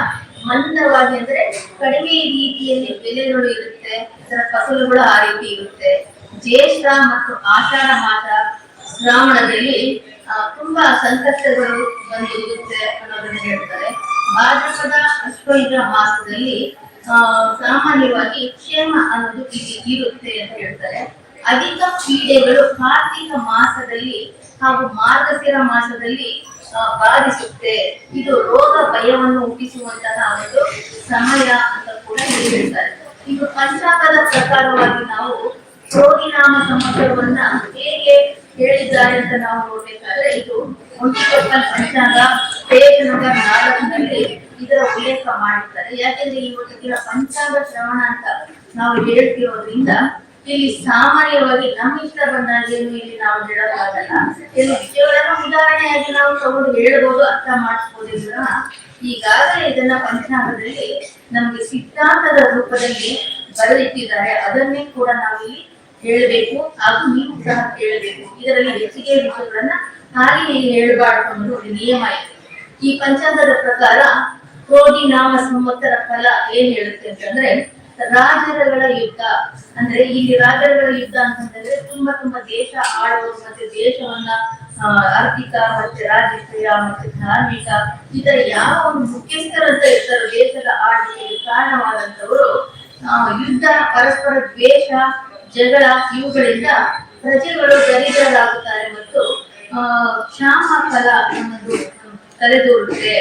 ಮಂದವಾಗಿ ಅಂದ್ರೆ ಕಡಿಮೆ ರೀತಿಯಲ್ಲಿ ಬೆಲೆಗಳು ಇರುತ್ತೆ, ಇದರ ಫಸಲುಗಳು ಆ ರೀತಿ ಇರುತ್ತೆ. ಜ್ಯೇಷ್ಠ ಮತ್ತು ಆಷಾಢ ಮಾಸ ಶ್ರಾವಣದಲ್ಲಿ ತುಂಬಾ ಸಂಕಷ್ಟಗಳು ಬಂದಿರುತ್ತೆ ಅನ್ನೋದನ್ನ ಹೇಳ್ತಾರೆ. ಭಾದ್ರಪದ ಅಶ್ವಯುಜ ಮಾಸದಲ್ಲಿ ಸಾಮಾನ್ಯವಾಗಿ ಕ್ಷೇಮ ಅನ್ನೋದು ಇಲ್ಲಿ ಇರುತ್ತೆ ಅಂತ ಹೇಳ್ತಾರೆ. ಅಧಿಕ ಪೀಡೆಗಳು ಕಾರ್ತಿಕ ಮಾಸದಲ್ಲಿ ಹಾಗೂ ಮಾರ್ಗಶಿರ ಮಾಸದಲ್ಲಿ ಬಾಧಿಸುತ್ತೆ. ಇದು ರೋಗ ಭಯವನ್ನು ಹುಟ್ಟಿಸುವಂತಹ ಒಂದು ಸಮಯ ಅಂತ ಕೂಡ ಹೇಳ್ತಾರೆ. ಇದು ಪಂಚಾಂಗದ ಪ್ರಕಾರವಾಗಿ ನಾವು ಕ್ರೋಧಿನಾಮ ಸಂವತ್ಸರವನ್ನ ಹೇಗೆ ಹೇಳಿದ್ದಾರೆ ಅಂತ ನಾವು ನೋಡ್ಬೇಕಾದ್ರೆ ಇದು ಒಂಟಿಕೊಪ್ಪಲ್ ಪಂಚಾಂಗ ಪೇಜ್ ನಂಬರ್ 4ನಲ್ಲಿ ಇದರ ಉಲ್ಲೇಖ ಮಾಡಿರ್ತಾರೆ. ಯಾಕೆಂದ್ರೆ ಇವತ್ತಿನ ಪಂಚಾಂಗ ಶ್ರವಣ ಅಂತ ನಾವು ಹೇಳ್ತಿರೋದ್ರಿಂದ ಇಲ್ಲಿ ಸಾಮಾನ್ಯವಾಗಿ ನಮ್ಮ ಇಷ್ಟ ಬಂದಾಗೇನು ಇಲ್ಲಿ ನಾವು ಹೇಳೋಕ್ಕಾಗಲ್ಲ. ಕೆಲವು ವಿಷಯಗಳನ್ನ ಉದಾಹರಣೆಯಾಗಿ ನಾವು ತಗೊಂಡು ಹೇಳ್ಬೋದು, ಅರ್ಥ ಮಾಡಿಸ್ಬೋದಿಲ್ಲ. ಈಗಾಗಲೇ ಇದನ್ನ ಪಂಚಾಂಗದಲ್ಲಿ ನಮ್ಗೆ ಸಿದ್ಧಾಂತದ ರೂಪದಲ್ಲಿ ಬರೆದಿಟ್ಟಿದ್ದಾರೆ. ಅದನ್ನೇ ಕೂಡ ನಾವು ಇಲ್ಲಿ ಹೇಳಬೇಕು ಹಾಗೂ ನೀವು ಸಹ ಕೇಳಬೇಕು. ಇದರಲ್ಲಿ ಹೆಚ್ಚಿಗೆ ವಿಷಯಗಳನ್ನ ಹಾಗೆ ಹೇಳಬಾರ್ದು ಅನ್ನೋದು ಒಂದು ನಿಯಮ ಇದೆ. ಈ ಪಂಚಾಂಗದ ಪ್ರಕಾರ ಕ್ರೋಧಿ ನಾಮ ಸಂವತ್ಸರ ಫಲ ಏನ್ ಹೇಳುತ್ತೆ ಅಂತಂದ್ರೆ ರಾಜರುಗಳ ಯುದ್ಧ. ಅಂದ್ರೆ ಇಲ್ಲಿ ರಾಜರುಗಳ ಯುದ್ಧ ಅಂತಂದ್ರೆ ತುಂಬಾ ದೇಶ ಆಳುವರು ಮತ್ತೆ ದೇಶವನ್ನ ಆರ್ಥಿಕ ಮತ್ತೆ ರಾಜಕೀಯ ಮತ್ತೆ ಧಾರ್ಮಿಕ ಈ ತರ ಯಾವ ಒಂದು ಮುಖ್ಯಸ್ಥರಂತ ಇರ್ತಾರೋ ದೇಶದ ಆಳ್ವಿಕೆಗೆ ಕಾರಣವಾದಂತವರು ಯುದ್ಧ, ಪರಸ್ಪರ ದ್ವೇಷ, ಜಗಳ ಇವುಗಳಿಂದ ಪ್ರಜೆಗಳು ದರಿದ್ರರಾಗುತ್ತಾರೆ ಮತ್ತು ಕ್ಷಾಮ ಫಲ ಅನ್ನೋದು ತಲೆದೂರುತ್ತೆ,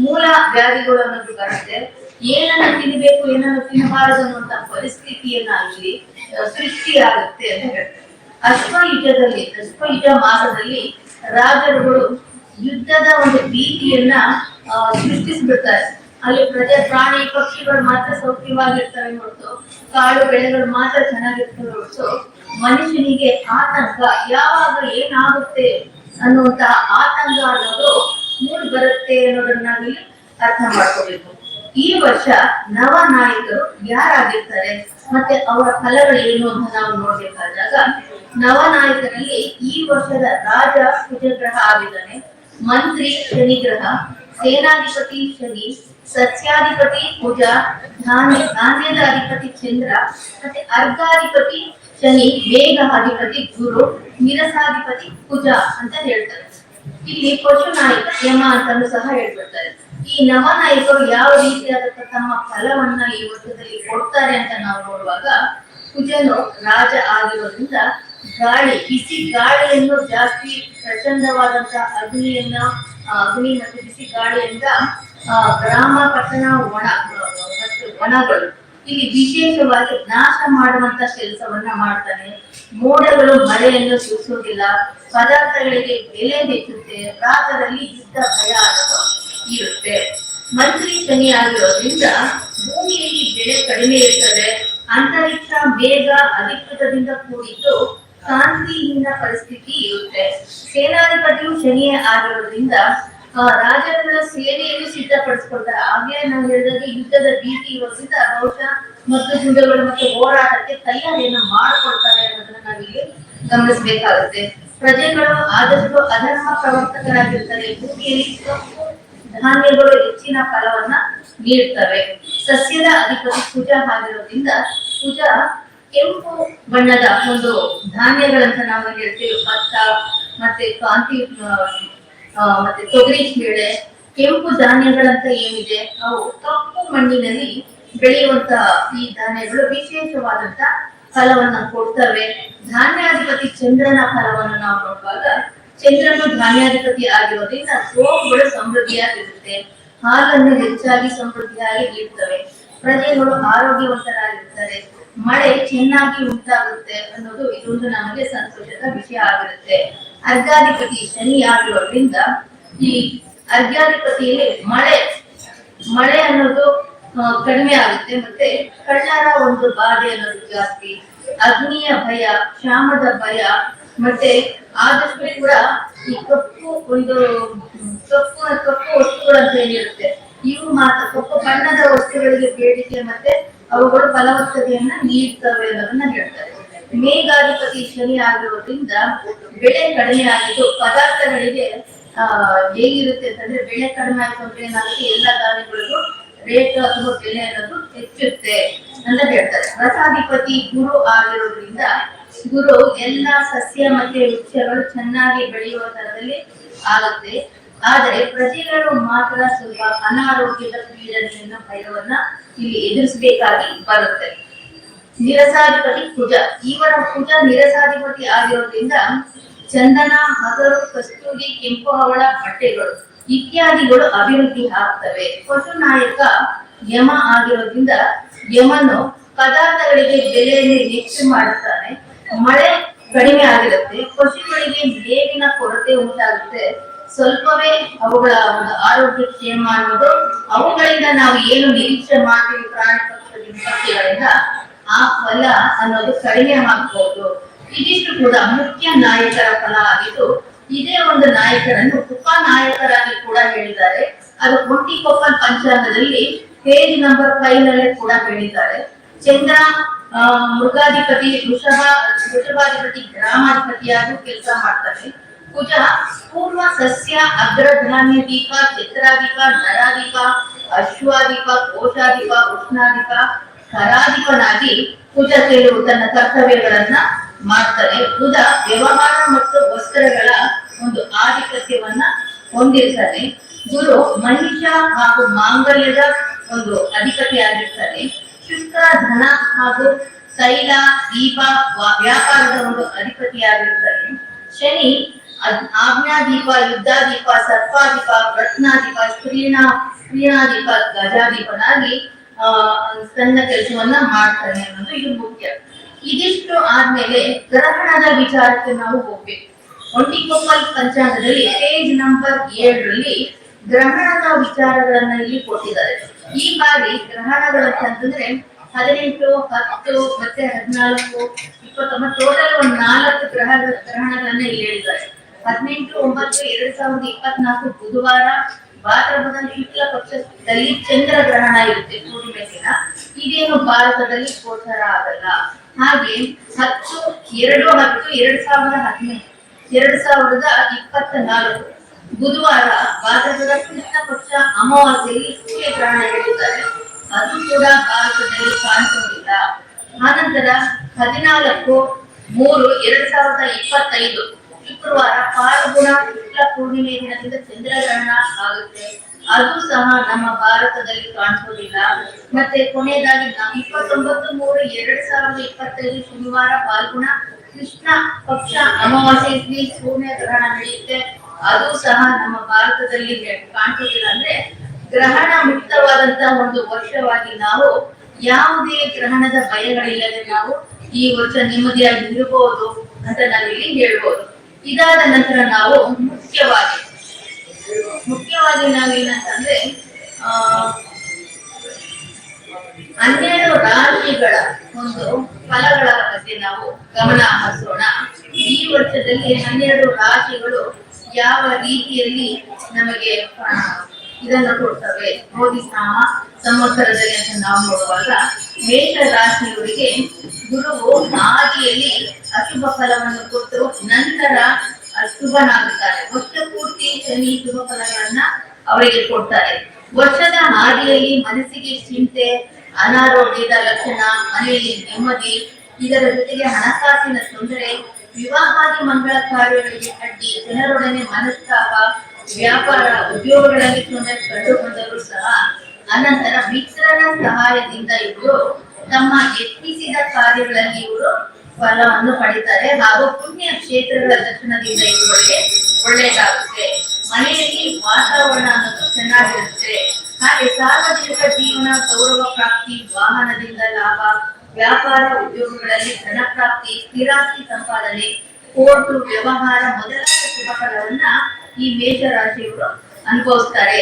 ಮೂಲ ವ್ಯಾಧಿಗಳು ಅನ್ನೋದು ಬರುತ್ತೆ, ಏನನ್ನು ತಿನ್ನಬೇಕು ಏನನ್ನು ತಿನ್ನಬಾರದು ಅನ್ನುವಂತ ಪರಿಸ್ಥಿತಿಯನ್ನಾಗಿ ಸೃಷ್ಟಿಯಾಗುತ್ತೆ ಅಂತ ಹೇಳ್ತಾರೆ. ಅಶ್ವಯುಜ ಮಾಸದಲ್ಲಿ ರಾಜರುಗಳು ಯುದ್ಧದ ಒಂದು ಭೀತಿಯನ್ನ ಸೃಷ್ಟಿಸ್ಬಿಡ್ತಾರೆ. ಅಲ್ಲಿ ಪ್ರಾಣಿ ಪಕ್ಷಿಗಳು ಮಾತ್ರ ಸೌಖ್ಯವಾಗಿರ್ತವೆ ಹೊರತು ಕಾಡು ಬೆಳೆಗಳು ಮಾತ್ರ ಚೆನ್ನಾಗಿರ್ತವೆ ಹೊರತು ಮನುಷ್ಯನಿಗೆ ಆತಂಕ ಯಾವಾಗ ಏನಾಗುತ್ತೆ ಅನ್ನುವಂತಹ ಆತಂಕ ಅನ್ನೋದು ಮೂಡಿ ಬರುತ್ತೆ ಅನ್ನೋದನ್ನಾಗಿ ಅರ್ಥ ಮಾಡ್ಕೋಬೇಕು. ಈ ವರ್ಷ ನವ ನಾಯಕರು ಯಾರಾಗಿರ್ತಾರೆ ಮತ್ತೆ ಅವರ ಫಲಗಳೇನು ಅಂತ ನಾವು ನೋಡ್ಬೇಕಾದಾಗ ನವ ನಾಯಕರಲ್ಲಿ ಈ ವರ್ಷದ ರಾಜ ಕುಜಗ್ರಹ ಆಗಿದ್ದಾನೆ, ಮಂತ್ರಿ ಶನಿ ಗ್ರಹ, ಸೇನಾಧಿಪತಿ ಶನಿ, ಸಸ್ಯಾಧಿಪತಿ ಕುಜ, ಧಾನ್ಯದ ಅಧಿಪತಿ ಚಂದ್ರ, ಮತ್ತೆ ಅರ್ಘಾಧಿಪತಿ ಶನಿ, ಮೇಘ ಅಧಿಪತಿ ಗುರು, ನಿರಸಾಧಿಪತಿ ಕುಜ ಅಂತ ಹೇಳ್ತಾರೆ. ಇಲ್ಲಿ ಪಶು ನಾಯಕ ಯಮ ಅಂತಲೂ ಸಹ ಹೇಳ್ಬಿಡ್ತಾರೆ. ಈ ನವ ನಾಯಕರು ಯಾವ ರೀತಿಯಾದ ತಮ್ಮ ಫಲವನ್ನ ಈ ವರ್ಷದಲ್ಲಿ ಕೊಡ್ತಾರೆ ಅಂತ ನಾವು ನೋಡುವಾಗ ಕುಜನು ರಾಜ ಆಗಿರೋದ್ರಿಂದ ಬಿಸಿ ಗಾಳಿಯನ್ನು ಜಾಸ್ತಿ ಪ್ರಚಂಡವಾದಂತ ಅಗ್ನಿ ಮತ್ತು ಬಿಸಿ ಗಾಳಿಯಿಂದ ಗ್ರಾಮ, ಪಟ್ಟಣ, ವನಗಳು ಇಲ್ಲಿ ವಿಶೇಷವಾಗಿ ನಾಶ ಮಾಡುವಂತ ಕೆಲಸವನ್ನ ಮಾಡ್ತಾನೆ. ಮೋಡಗಳು ಮಳೆಯನ್ನು ಸುರಿಸೋದಿಲ್ಲ, ಪದಾರ್ಥಗಳಿಗೆ ಬೆಲೆ ಹೆಚ್ಚುತ್ತೆ, ರಾಜರಲ್ಲಿ ಯುದ್ಧ ಭಯ ಅನ್ನೋದು ಇರುತ್ತೆ. ಮಂತ್ರಿ ಶನಿ ಆಗಿರೋದ್ರಿಂದ ಭೂಮಿಯಲ್ಲಿ ಬೆಳೆ ಕಡಿಮೆ ಇರ್ತದೆ, ಅಂತರಿಕ್ಷ ಮೇಘ ಅಧಿಕೃತದಿಂದ ಕೂಡಿದ್ದು ಕಾಂತಿಹೀನ ಪರಿಸ್ಥಿತಿ ಇರುತ್ತೆ. ಸೇನಾಧಿಪತಿಯು ಶನಿಯೇ ಆಗಿರೋದ್ರಿಂದ ರಾಜರುಗಳ ಸೇನೆಯನ್ನು ಸಿದ್ಧಪಡಿಸ್ಕೊಳ್ತಾರೆ. ಆಗ್ಲೇ ನಾವು ಹೇಳಿದಾಗ ಯುದ್ಧದ ಭೀತಿ ಇರೋದ್ರಿಂದ ಬಹುಶಃ ಮತ್ತು ಗುಂಡುಗಳು ಮತ್ತು ಹೋರಾಟಕ್ಕೆ ತಯಾರಿಯನ್ನು ಮಾಡಿಕೊಳ್ತಾರೆ ಅನ್ನೋದನ್ನ ನಾವಿಲ್ಲಿ ಗಮನಿಸಬೇಕಾಗುತ್ತೆ. ಪ್ರಜೆಗಳು ಆದಷ್ಟು ಅಧರ್ಮ ಪ್ರವರ್ತಕರಾಗಿರ್ತಾರೆ, ಭೂಮಿಯಲ್ಲಿ ಧಾನ್ಯಗಳು ಹೆಚ್ಚಿನ ಫಲವನ್ನ ನೀಡ್ತವೆ. ಸಸ್ಯದ ಅಧಿಪತಿ ಕುಜ ಆಗಿರೋದ್ರಿಂದ ಕುಜ ಕೆಂಪು ಬಣ್ಣದ ಒಂದು ಧಾನ್ಯಗಳಂತ ನಾವು ಹೇಳ್ತೀವಿ, ಭತ್ತ ಮತ್ತೆ ಕಾಂತಿ ಮತ್ತೆ ತೊಗರಿ ಬೇಳೆ, ಕೆಂಪು ಧಾನ್ಯಗಳಂತ ಏನಿದೆ ಅವು ಕಪ್ಪು ಮಣ್ಣಿನಲ್ಲಿ ಬೆಳೆಯುವಂತ ಈ ಧಾನ್ಯಗಳು ವಿಶೇಷವಾದಂತ ಫಲವನ್ನ ಕೊಡ್ತವೆ. ಧಾನ್ಯಾಧಿಪತಿ ಚಂದ್ರನ ಫಲವನ್ನು ನಾವು ನೋಡುವಾಗ ಚಂದ್ರನು ಧಾನ್ಯಾಧಿಪತಿ ಆಗಿರೋದ್ರಿಂದ ಗೋವುಗಳು ಸಮೃದ್ಧಿಯಾಗಿರುತ್ತೆ, ಹಾಲನ್ನು ಹೆಚ್ಚಾಗಿ ಸಮೃದ್ಧಿಯಾಗಿ ನೀಡ್ತವೆ, ಪ್ರಜೆಗಳು ಆರೋಗ್ಯವಂತರಾಗಿರ್ತಾರೆ, ಮಳೆ ಚೆನ್ನಾಗಿ ಉಂಟಾಗುತ್ತೆ ಅನ್ನೋದು ಇದೊಂದು ನಮಗೆ ಸಂತೋಷದ ವಿಷಯ ಆಗಿರುತ್ತೆ. ಅರ್ಘಾಧಿಪತಿ ಶನಿ ಆಗಿರೋದ್ರಿಂದ ಈ ಅರ್ಘಾಧಿಪತಿಯಲ್ಲಿ ಮಳೆ ಅನ್ನೋದು ಕಡಿಮೆ ಆಗುತ್ತೆ, ಮತ್ತೆ ಕಳ್ಳರ ಒಂದು ಬಾಧೆ ಅನ್ನೋದು ಜಾಸ್ತಿ, ಅಗ್ನಿಯ ಭಯ, ಕ್ಷಾಮದ ಭಯ, ಮತ್ತೆ ಆದಷ್ಟು ಕೂಡ ಈ ಕಪ್ಪು ವಸ್ತುಗಳು ಅಂತ ಏನಿರುತ್ತೆ ಇವು ಮಾತ್ರ ಕಪ್ಪು ಬಣ್ಣದ ವಸ್ತುಗಳಿಗೆ ಬೇಡಿಕೆ ಮತ್ತೆ ಅವುಗಳು ಫಲವತ್ತತೆಯನ್ನ ನೀಡ್ತವೆ ಅನ್ನೋದನ್ನ ಹೇಳ್ತಾರೆ. ಮೇಘಾಧಿಪತಿ ಶನಿ ಆಗಿರೋದ್ರಿಂದ ಬೆಳೆ ಕಡಿಮೆ ಆಗಿದ್ದು ಪದಾರ್ಥಗಳಿಗೆ ಹೇಗಿರುತ್ತೆ ಅಂತಂದ್ರೆ ಬೆಳೆ ಕಡಿಮೆ ಆಯ್ತು ಅಂದ್ರೆ ಏನಾಗುತ್ತೆ ಎಲ್ಲ ಧಾನ್ಯಗಳಿಗೂ ರೇಟ್ ಅಥವಾ ಬೆಲೆ ಅನ್ನೋದು ಹೆಚ್ಚುತ್ತೆ ಅಂತ ಹೇಳ್ತಾರೆ. ರಸಾಧಿಪತಿ ಗುರು ಆಗಿರೋದ್ರಿಂದ ಗುರು ಎಲ್ಲ ಸಸ್ಯ ಮತ್ತೆ ವೃಕ್ಷಗಳು ಚೆನ್ನಾಗಿ ಬೆಳೆಯುವ ತರದಲ್ಲಿ ಆಗುತ್ತೆ, ಆದರೆ ಪ್ರಜೆಗಳು ಮಾತ್ರ ಸ್ವಲ್ಪ ಅನಾರೋಗ್ಯದ ಪೀಡನೆಯನ್ನ ಭಯವನ್ನ ಇಲ್ಲಿ ಎದುರಿಸಬೇಕಾಗಿ ಬರುತ್ತೆ. ನಿರಸಾಧಿಪತಿ ಕುಜ, ಇವರ ಕುಜ ನಿರಸಾಧಿಪತಿ ಆಗಿರೋದ್ರಿಂದ ಚಂದನ, ಹಗರು, ಕಸ್ತೂರಿ, ಕೆಂಪು ಹವಳ ಬಟ್ಟೆಗಳು ಇತ್ಯಾದಿಗಳು ಅಭಿವೃದ್ಧಿ ಆಗ್ತವೆ. ಪಶು ನಾಯಕ ಯಮ ಆಗಿರೋದ್ರಿಂದ ಯಮನು ಪದಾರ್ಥಗಳಿಗೆ ಬೆಲೆಯನ್ನು ಹೆಚ್ಚು ಮಾಡುತ್ತಾನೆ, ಮಳೆ ಕಡಿಮೆ ಆಗಿರುತ್ತೆ, ಪಶುಗಳಿಗೆ ಮೇವಿನ ಕೊರತೆ ಉಂಟಾಗುತ್ತೆ, ಸ್ವಲ್ಪವೇ ಅವುಗಳ ಒಂದು ಆರೋಗ್ಯ ಕ್ಷೇಮ ಅನ್ನೋದು ಅವುಗಳಿಂದ ನಾವು ಏನು ನಿರೀಕ್ಷೆ ಮಾಡ್ತೀವಿ ಪ್ರಾಣಿ ಪಕ್ಷಿಗಳಿಂದ ಆ ಫಲ ಅನ್ನೋದು ಕಡಿಮೆ ಆಗ್ಬಹುದು. ಇದಿಷ್ಟು ಕೂಡ ಮುಖ್ಯ ನಾಯಕರ ಫಲ ಆಗಿದ್ದು ಇದೇ ಒಂದು ನಾಯಕರನ್ನು ಉಪನಾಯಕರಾಗಿ ಕೂಡ ಹೇಳಿದ್ದಾರೆ. ಅದು ಒಂಟಿಕೊಪ್ಪಲ್ ಪಂಚಾಂಗದಲ್ಲಿ ಪೇಜ್ ನಂಬರ್ 5 ನಲ್ಲೇ ಕೂಡ ಹೇಳಿದ್ದಾರೆ. ಚಂದ್ರ ಮೃಗಾಧಿಪತಿ ವೃಷಭಾಧಿಪತಿ ಗ್ರಾಮಾಧಿಪತಿಯಾಗಿ ಕೆಲಸ ಮಾಡ್ತಾರೆ. ಕುಜ ಪೂರ್ವ ಸಸ್ಯ ಅಗ್ರಧಾನ್ಯದೀಪ ಚಿತ್ರಾದೀಪ ನರಾದೀಪ ಅಶ್ವಾದೀಪ ಕೋಶಾದೀಪ ಉಷ್ಣಾದೀಪ ಕರಾದೀಪನಾಗಿ ಕುಜ ಕೆಲವು ತನ್ನ ಕರ್ತವ್ಯಗಳನ್ನ ಮಾಡ್ತಾನೆ. ಕುಜ ವ್ಯವಹಾರ ಮತ್ತು ವಸ್ತ್ರಗಳ ಒಂದು ಆಧಿಪತ್ಯವನ್ನ ಹೊಂದಿರ್ತಾನೆ. ಗುರು ಮಹಿಷ ಹಾಗೂ ಮಾಂಗಲ್ಯದ ಒಂದು ಅಧಿಪತಿಯಾಗಿರ್ತಾನೆ. ಶುಕ್ರ ಧನ ಹಾಗೂ ತೈಲ ದೀಪ ವ್ಯಾಪಾರದ ಒಂದು ಅಧಿಪತಿಯಾಗಿರ್ತಾನೆ. ಶನಿ ಆಜ್ಞಾದೀಪ ಯುದ್ಧಾದೀಪ ಸರ್ಪಾದೀಪ ರತ್ನಾದೀಪ ಸ್ತ್ರೀಣಾದೀಪ ಗಜಾದೀಪನಾಗಿ ತನ್ನ ಕೆಲಸವನ್ನ ಮಾಡ್ತಾನೆ ಅನ್ನೋದು ಇದು ಮುಖ್ಯ. ಇದಿಷ್ಟು ಆದ್ಮೇಲೆ ಗ್ರಹಣದ ವಿಚಾರಕ್ಕೆ ನಾವು ಹೋಗ್ಬೇಕು. ಒಂಟಿಕೊಪ್ಪಲ್ ಪಂಚಾಂಗದಲ್ಲಿ ಪೇಜ್ ನಂಬರ್ 7ರಲ್ಲಿ ಗ್ರಹಣದ ವಿಚಾರಗಳನ್ನ ಇಲ್ಲಿ ಕೊಟ್ಟಿದ್ದಾರೆ. ಈ ಬಾರಿ ಗ್ರಹಣಗಳಂತಂದ್ರೆ 18, 10 ಮತ್ತೆ 14, 29 ಟೋಟಲ್ ಒಂದು 4 ಗ್ರಹಣಗಳನ್ನ ಇಲ್ಲಿ ಹೇಳಿದ್ದಾರೆ. 18/9/2024 ಬುಧವಾರ ಭಾದ್ರಪದ ಶುಕ್ಲ ಪಕ್ಷದಲ್ಲಿ ಚಂದ್ರ ಗ್ರಹಣ ಇರುತ್ತೆ ಪೂರ್ಣಿಮೆ ದಿನ. ಇದೇನು ಭಾರತದಲ್ಲಿ ಗೋಚರ ಆಗಲ್ಲ. ಹಾಗೆ 10/2/2024 ಬುಧವಾರ ಭಾರತದ ಕೃಷ್ಣ ಪಕ್ಷ ಅಮಾವಾಸ್ಯೆಯಲ್ಲಿ ಸೂರ್ಯಗ್ರಹಣ ಹೇಳಿದ್ದಾರೆ. ಅದು ಕೂಡ ಭಾರತದಲ್ಲಿ ಕಾಣಿಸೋದಿಲ್ಲ. ಆನಂತರ 14/3/2025 ಶುಕ್ರವಾರ ಪಾಲ್ಗುಣ ಶುಕ್ಲ ಪೂರ್ಣಿಮೆ ದಿನದಿಂದ ಚಂದ್ರಗ್ರಹಣ ಆಗುತ್ತೆ. ಅದು ಸಹ ನಮ್ಮ ಭಾರತದಲ್ಲಿ ಕಾಣಿಸೋದಿಲ್ಲ. ಮತ್ತೆ ಕೊನೆಯದಾಗಿ 29/3/2025 ಶನಿವಾರ ಪಾಲ್ಗುಣ ಕೃಷ್ಣ ಪಕ್ಷ ಅಮಾವಾಸ್ಯೆಯಲ್ಲಿ ಸೂರ್ಯ ಗ್ರಹಣ ನಡೆಯುತ್ತೆ. ಅದು ಸಹ ನಮ್ಮ ಭಾರತದಲ್ಲಿ ಕಾಣಿಸೋದಿಲ್ಲ. ಅಂದ್ರೆ ಗ್ರಹಣ ಮುಕ್ತವಾದಂತಹ ಒಂದು ವರ್ಷವಾಗಿ ನಾವು ಯಾವುದೇ ಗ್ರಹಣದ ಭಯಗಳಿಲ್ಲದೆ ನಾವು ಈ ವರ್ಷ ನೆಮ್ಮದಿಯಾಗಿ ಇರಬಹುದು ಅಂತ ನಾವಿಲ್ಲಿ ಹೇಳ್ಬೋದು. ಇದಾದ ನಂತರ ನಾವು ಮುಖ್ಯವಾಗಿ ನಾವೇನಂತಂದ್ರೆ 12 ರಾಶಿಗಳ ಒಂದು ಫಲಗಳ ಬಗ್ಗೆ ನಾವು ಗಮನ ಹರಿಸೋಣ. ಈ ವರ್ಷದಲ್ಲಿ 12 ರಾಶಿಗಳು ಯಾವ ರೀತಿಯಲ್ಲಿ ನಮಗೆ ಇದನ್ನು ಕೊಡ್ತವೆ ಮೋದಿ ಸಂವತ್ಸರದಲ್ಲಿ ಅಂತ ನಾವು ನೋಡುವಾಗ, ಮೇಷ ರಾಶಿಯವರಿಗೆ ಗುರುವು ಆದಿಯಲ್ಲಿ ಅಶುಭ ಫಲವನ್ನು ಕೊಟ್ಟು ನಂತರ ಶುಭನಾಗುತ್ತಾರೆ. ವರ್ಷ ಪೂರ್ತಿ ಶನಿ ಶುಭ ಫಲಗಳನ್ನ ಅವರಿಗೆ ಕೊಡ್ತಾರೆ. ವರ್ಷದ ಆದಿಯಲ್ಲಿ ಮನಸ್ಸಿಗೆ ಚಿಂತೆ, ಅನಾರೋಗ್ಯದ ಲಕ್ಷಣ, ಮನೆಯಲ್ಲಿ ನೆಮ್ಮದಿ, ಇದರ ಜೊತೆಗೆ ಹಣಕಾಸಿನ ತೊಂದರೆ, ವಿವಾಹಾದಿ ಮಂಗಳ ಕಾರ್ಯಗಳಿಗೆ ಅಡ್ಡಿ, ಜನರೊಡನೆ ಮನಸ್ತಾಪ, ವ್ಯಾಪಾರ ಉದ್ಯೋಗಗಳಲ್ಲಿ ತೊಂದರೆ ಕಂಡುಕೊಂಡರೂ ಸಹ ಅನಂತರ ಮಿತ್ರರ ಸಹಾಯದಿಂದ ಇವರು ತಮ್ಮ ಯತ್ನಿಸಿದ ಕಾರ್ಯಗಳಲ್ಲಿ ಇವರು ಫಲವನ್ನು ಪಡಿತಾರೆ. ಹಾಗೂ ಪುಣ್ಯ ಕ್ಷೇತ್ರಗಳ ದರ್ಶನದಿಂದ ಇವರಿಗೆ ಒಳ್ಳೆಯದಾಗುತ್ತೆ. ಮನೆಯಲ್ಲಿ ವಾತಾವರಣ ಅನ್ನೋದು ಚೆನ್ನಾಗಿರುತ್ತೆ. ಹಾಗೆ ಸಾರ್ವಜನಿಕ ಜೀವನ, ಗೌರವ ಪ್ರಾಪ್ತಿ, ವಾಹನದಿಂದ ಲಾಭ, ವ್ಯಾಪಾರ ಉದ್ಯೋಗಗಳಲ್ಲಿ ಧನ ಪ್ರಾಪ್ತಿ, ಸ್ಥಿರಾಸ್ತಿ ಸಂಪಾದನೆ, ಕೋರ್ಟು ವ್ಯವಹಾರ ಮೊದಲಾದ ಶುಭ ಫಲವನ್ನ ಈ ಮೇಷ ರಾಶಿಯವರು ಅನುಭವಿಸ್ತಾರೆ.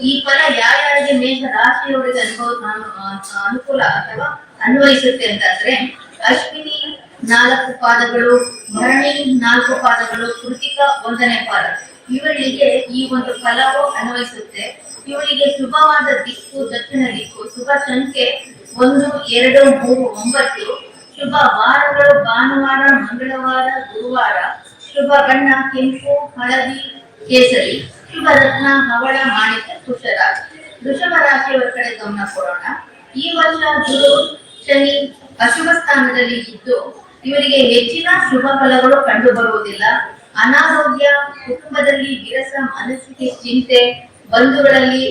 ಈ ಫಲ ಯಾರ್ಯಾರಿಗೆ ಮೇಷ ರಾಶಿಯವರಿಗೆ ಅನುಕೂಲ ಅಥವಾ ಅನ್ವಯಿಸುತ್ತೆ ಅಂತಂದ್ರೆ, ಅಶ್ವಿನಿ 4 ಪಾದಗಳು, ಭರಣಿ 4 ಪಾದಗಳು, ಕೃತಿಕ 1ನೇ ಪಾದ, ಇವರಿಗೆ ಈ ಒಂದು ಫಲವು ಅನ್ವಯಿಸುತ್ತೆ. ಇವರಿಗೆ ಶುಭವಾದ ದಿಕ್ಕು ದಕ್ಷಿಣ ದಿಕ್ಕು, ಶುಭ ಸಂಖ್ಯೆ 1, 2, 3, 9, ಶುಭ ವಾರಗಳು ಭಾನುವಾರ, ಮಂಗಳವಾರ, ಗುರುವಾರ, ಶುಭ ಬಣ್ಣ ಕೆಂಪು, ಹಳದಿ, ಕೇಸರಿ, ಶುಭ ರತ್ನ ಹವಳ, ಮಾಣಿಕ್ಯ, ಕುಶರಾಜ್. ವೃಷಭ ರಾಶಿಯವರ ಕಡೆ ಗಮನ ಕೊಡೋಣ. ಈ ವರ್ಷ ಗುರು ಶನಿ ಅಶುಭ ಸ್ಥಾನದಲ್ಲಿ ಇದ್ದು ಇವರಿಗೆ ಹೆಚ್ಚಿನ ಶುಭ ಫಲಗಳು ಕಂಡು ಬರುವುದಿಲ್ಲ. ಅನಾರೋಗ್ಯ, ಕುಟುಂಬದಲ್ಲಿ ವಿರಸ, ಮನಸ್ಸಿಗೆ ಚಿಂತೆ, ಬಂಧುಗಳಲ್ಲಿ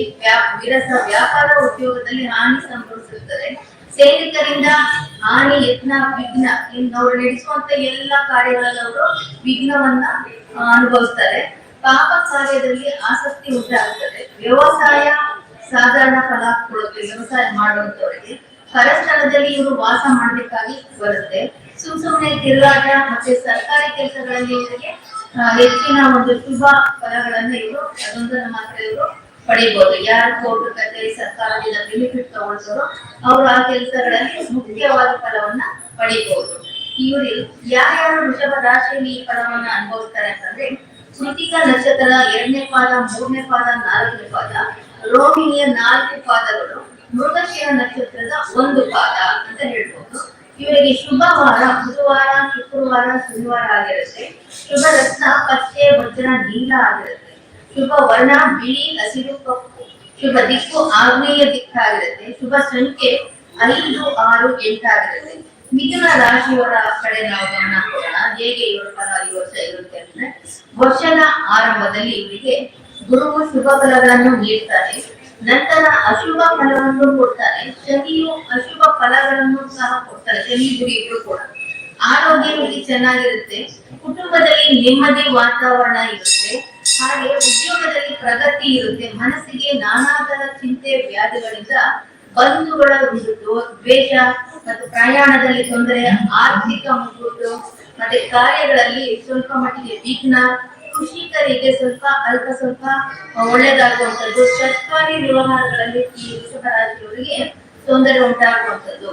ವಿರಸ, ವ್ಯಾಪಾರ ಉದ್ಯೋಗದಲ್ಲಿ ಹಾನಿ ಸಂಭವಿಸುತ್ತದೆ. ಸೈನಿಕರಿಂದ ಹಾನಿ, ಯತ್ನ, ವಿಘ್ನ, ಅವರು ನಡೆಸುವಂತ ಎಲ್ಲ ಕಾರ್ಯಗಳಲ್ಲಿ ಅವರು ವಿಘ್ನವನ್ನ ಅನುಭವಿಸ್ತಾರೆ. ಪಾಪ ಕಾರ್ಯದಲ್ಲಿ ಆಸಕ್ತಿ ಉಂಟಾಗುತ್ತದೆ. ವ್ಯವಸಾಯ ಸಾಧಾರಣ ಫಲ ಕೊಡುತ್ತೆ. ವ್ಯವಸಾಯ ಮಾಡುವಂತವರಿಗೆ ಪರಸ್ಥಳದಲ್ಲಿ ಇವರು ವಾಸ ಮಾಡಬೇಕಾಗಿ ಬರುತ್ತೆ. ಸುಮ್ಮನೆ ತಿರುಗಾಟ ಮತ್ತೆ ಸರ್ಕಾರಿ ಕೆಲಸಗಳಲ್ಲಿ ಇವರಿಗೆ ಹೆಚ್ಚಿನ ಒಂದು ಶುಭ ಫಲಗಳನ್ನ ಇವರು ಅದೊಂದನ್ನು ಮಾತ್ರ ಇವರು ಪಡಿಬಹುದು. ಯಾರು ಕೋರ್ಟ್ ಕಚೇರಿ ಸರ್ಕಾರದಿಂದ ಬೆನಿಫಿಟ್ ತಗೊಳ್ತಾರೋ ಅವರು ಆ ಕೆಲಸಗಳಲ್ಲಿ ಮುಖ್ಯವಾದ ಫಲವನ್ನ ಪಡಿಬಹುದು. ಇವರು ಯಾರ್ಯಾರು ವೃಷಭ ರಾಶಿಯಲ್ಲಿ ಈ ಫಲವನ್ನ ಅನುಭವಿಸ್ತಾರೆ ಅಂತಂದ್ರೆ, ಕೃತಿಕ ನಕ್ಷತ್ರ 2ನೇ ಪಾದ, 3ನೇ ಪಾದ, 4ನೇ ಪಾದ, ರೋಹಿಣಿಯ 4 ಪಾದಗಳು, ಮೃಗಶಿರ ನಕ್ಷತ್ರದ 1 ಪಾದ ಅಂತ ಹೇಳ್ಬೋದು. ಇವರಿಗೆ ಶುಭ ವಾರ ಬುಧವಾರ, ಶುಕ್ರವಾರ, ಶನಿವಾರ ಆಗಿರುತ್ತೆ. ಶುಭ ರತ್ನ ಪಚ್ಚೆ, ವಜ್ರ, ನೀಲ ಆಗಿರುತ್ತೆ. ಶುಭ ವರ್ಣ ಬಿಳಿ, ಹಸಿರು, ಕಪ್ಪು. ಶುಭ ದಿಕ್ಕು ಆಗ್ನೇಯ ದಿಕ್ಕಾಗಿರುತ್ತೆ. ಶುಭ ಸಂಖ್ಯೆ 5, 6, 8 ಆಗಿರುತ್ತೆ. ಮಿಥುನ ರಾಶಿಯವರ ಕಡೆ ನಾವು ಗಮನ ಕೊಡೋಣ. ಹೇಗೆ ಇವರ ಫಲ ಈ ವರ್ಷ ಇರುತ್ತೆ ಅಂದ್ರೆ, ವರ್ಷದ ಆರಂಭದಲ್ಲಿ ಇವರಿಗೆ ಗುರುವು ಶುಭ ಫಲಗಳನ್ನು ನೀಡ್ತಾರೆ. ನಂತರ ಅಶುಭ ಫಲವನ್ನು ಕೊಡ್ತಾರೆ. ಶನಿಯು ಅಶುಭ ಫಲಗಳನ್ನು ಸಹ ಕೊಡ್ತಾರೆ. ಶನಿ ಗುರು ಇಬ್ರು ಕೂಡ. ಆರೋಗ್ಯ ಇವರಿಗೆ ಚೆನ್ನಾಗಿರುತ್ತೆ. ಕುಟುಂಬದಲ್ಲಿ ನೆಮ್ಮದಿ ವಾತಾವರಣ ಇರುತ್ತೆ. ಹಾಗೆ ಉದ್ಯೋಗದಲ್ಲಿ ಪ್ರಗತಿ ಇರುತ್ತೆ. ಮನಸ್ಸಿಗೆ ನಾನಾ ತರ ಚಿಂತೆ ವ್ಯಾಧಿಗಳಿಂದ ಬಂಧುಗಳ ಒಂದು ದ್ವೇಷ ಮತ್ತು ಪ್ರಯಾಣದಲ್ಲಿ ತೊಂದರೆ, ಆರ್ಥಿಕ ಮುಗ್ಗುಟ್ಟು, ಮತ್ತೆ ಕಾರ್ಯಗಳಲ್ಲಿ ಸ್ವಲ್ಪ ಮಟ್ಟಿಗೆ ವಿಘ್ನ, ಕೃಷಿಕರಿಗೆ ಸ್ವಲ್ಪ ಒಳ್ಳೆಯದಾಗುವಂಥದ್ದು, ಸರ್ಕಾರಿ ವ್ಯವಹಾರಗಳಲ್ಲಿ ಈ ವೃಷಭ ರಾಶಿಯವರಿಗೆ ತೊಂದರೆ ಉಂಟಾಗುವಂಥದ್ದು.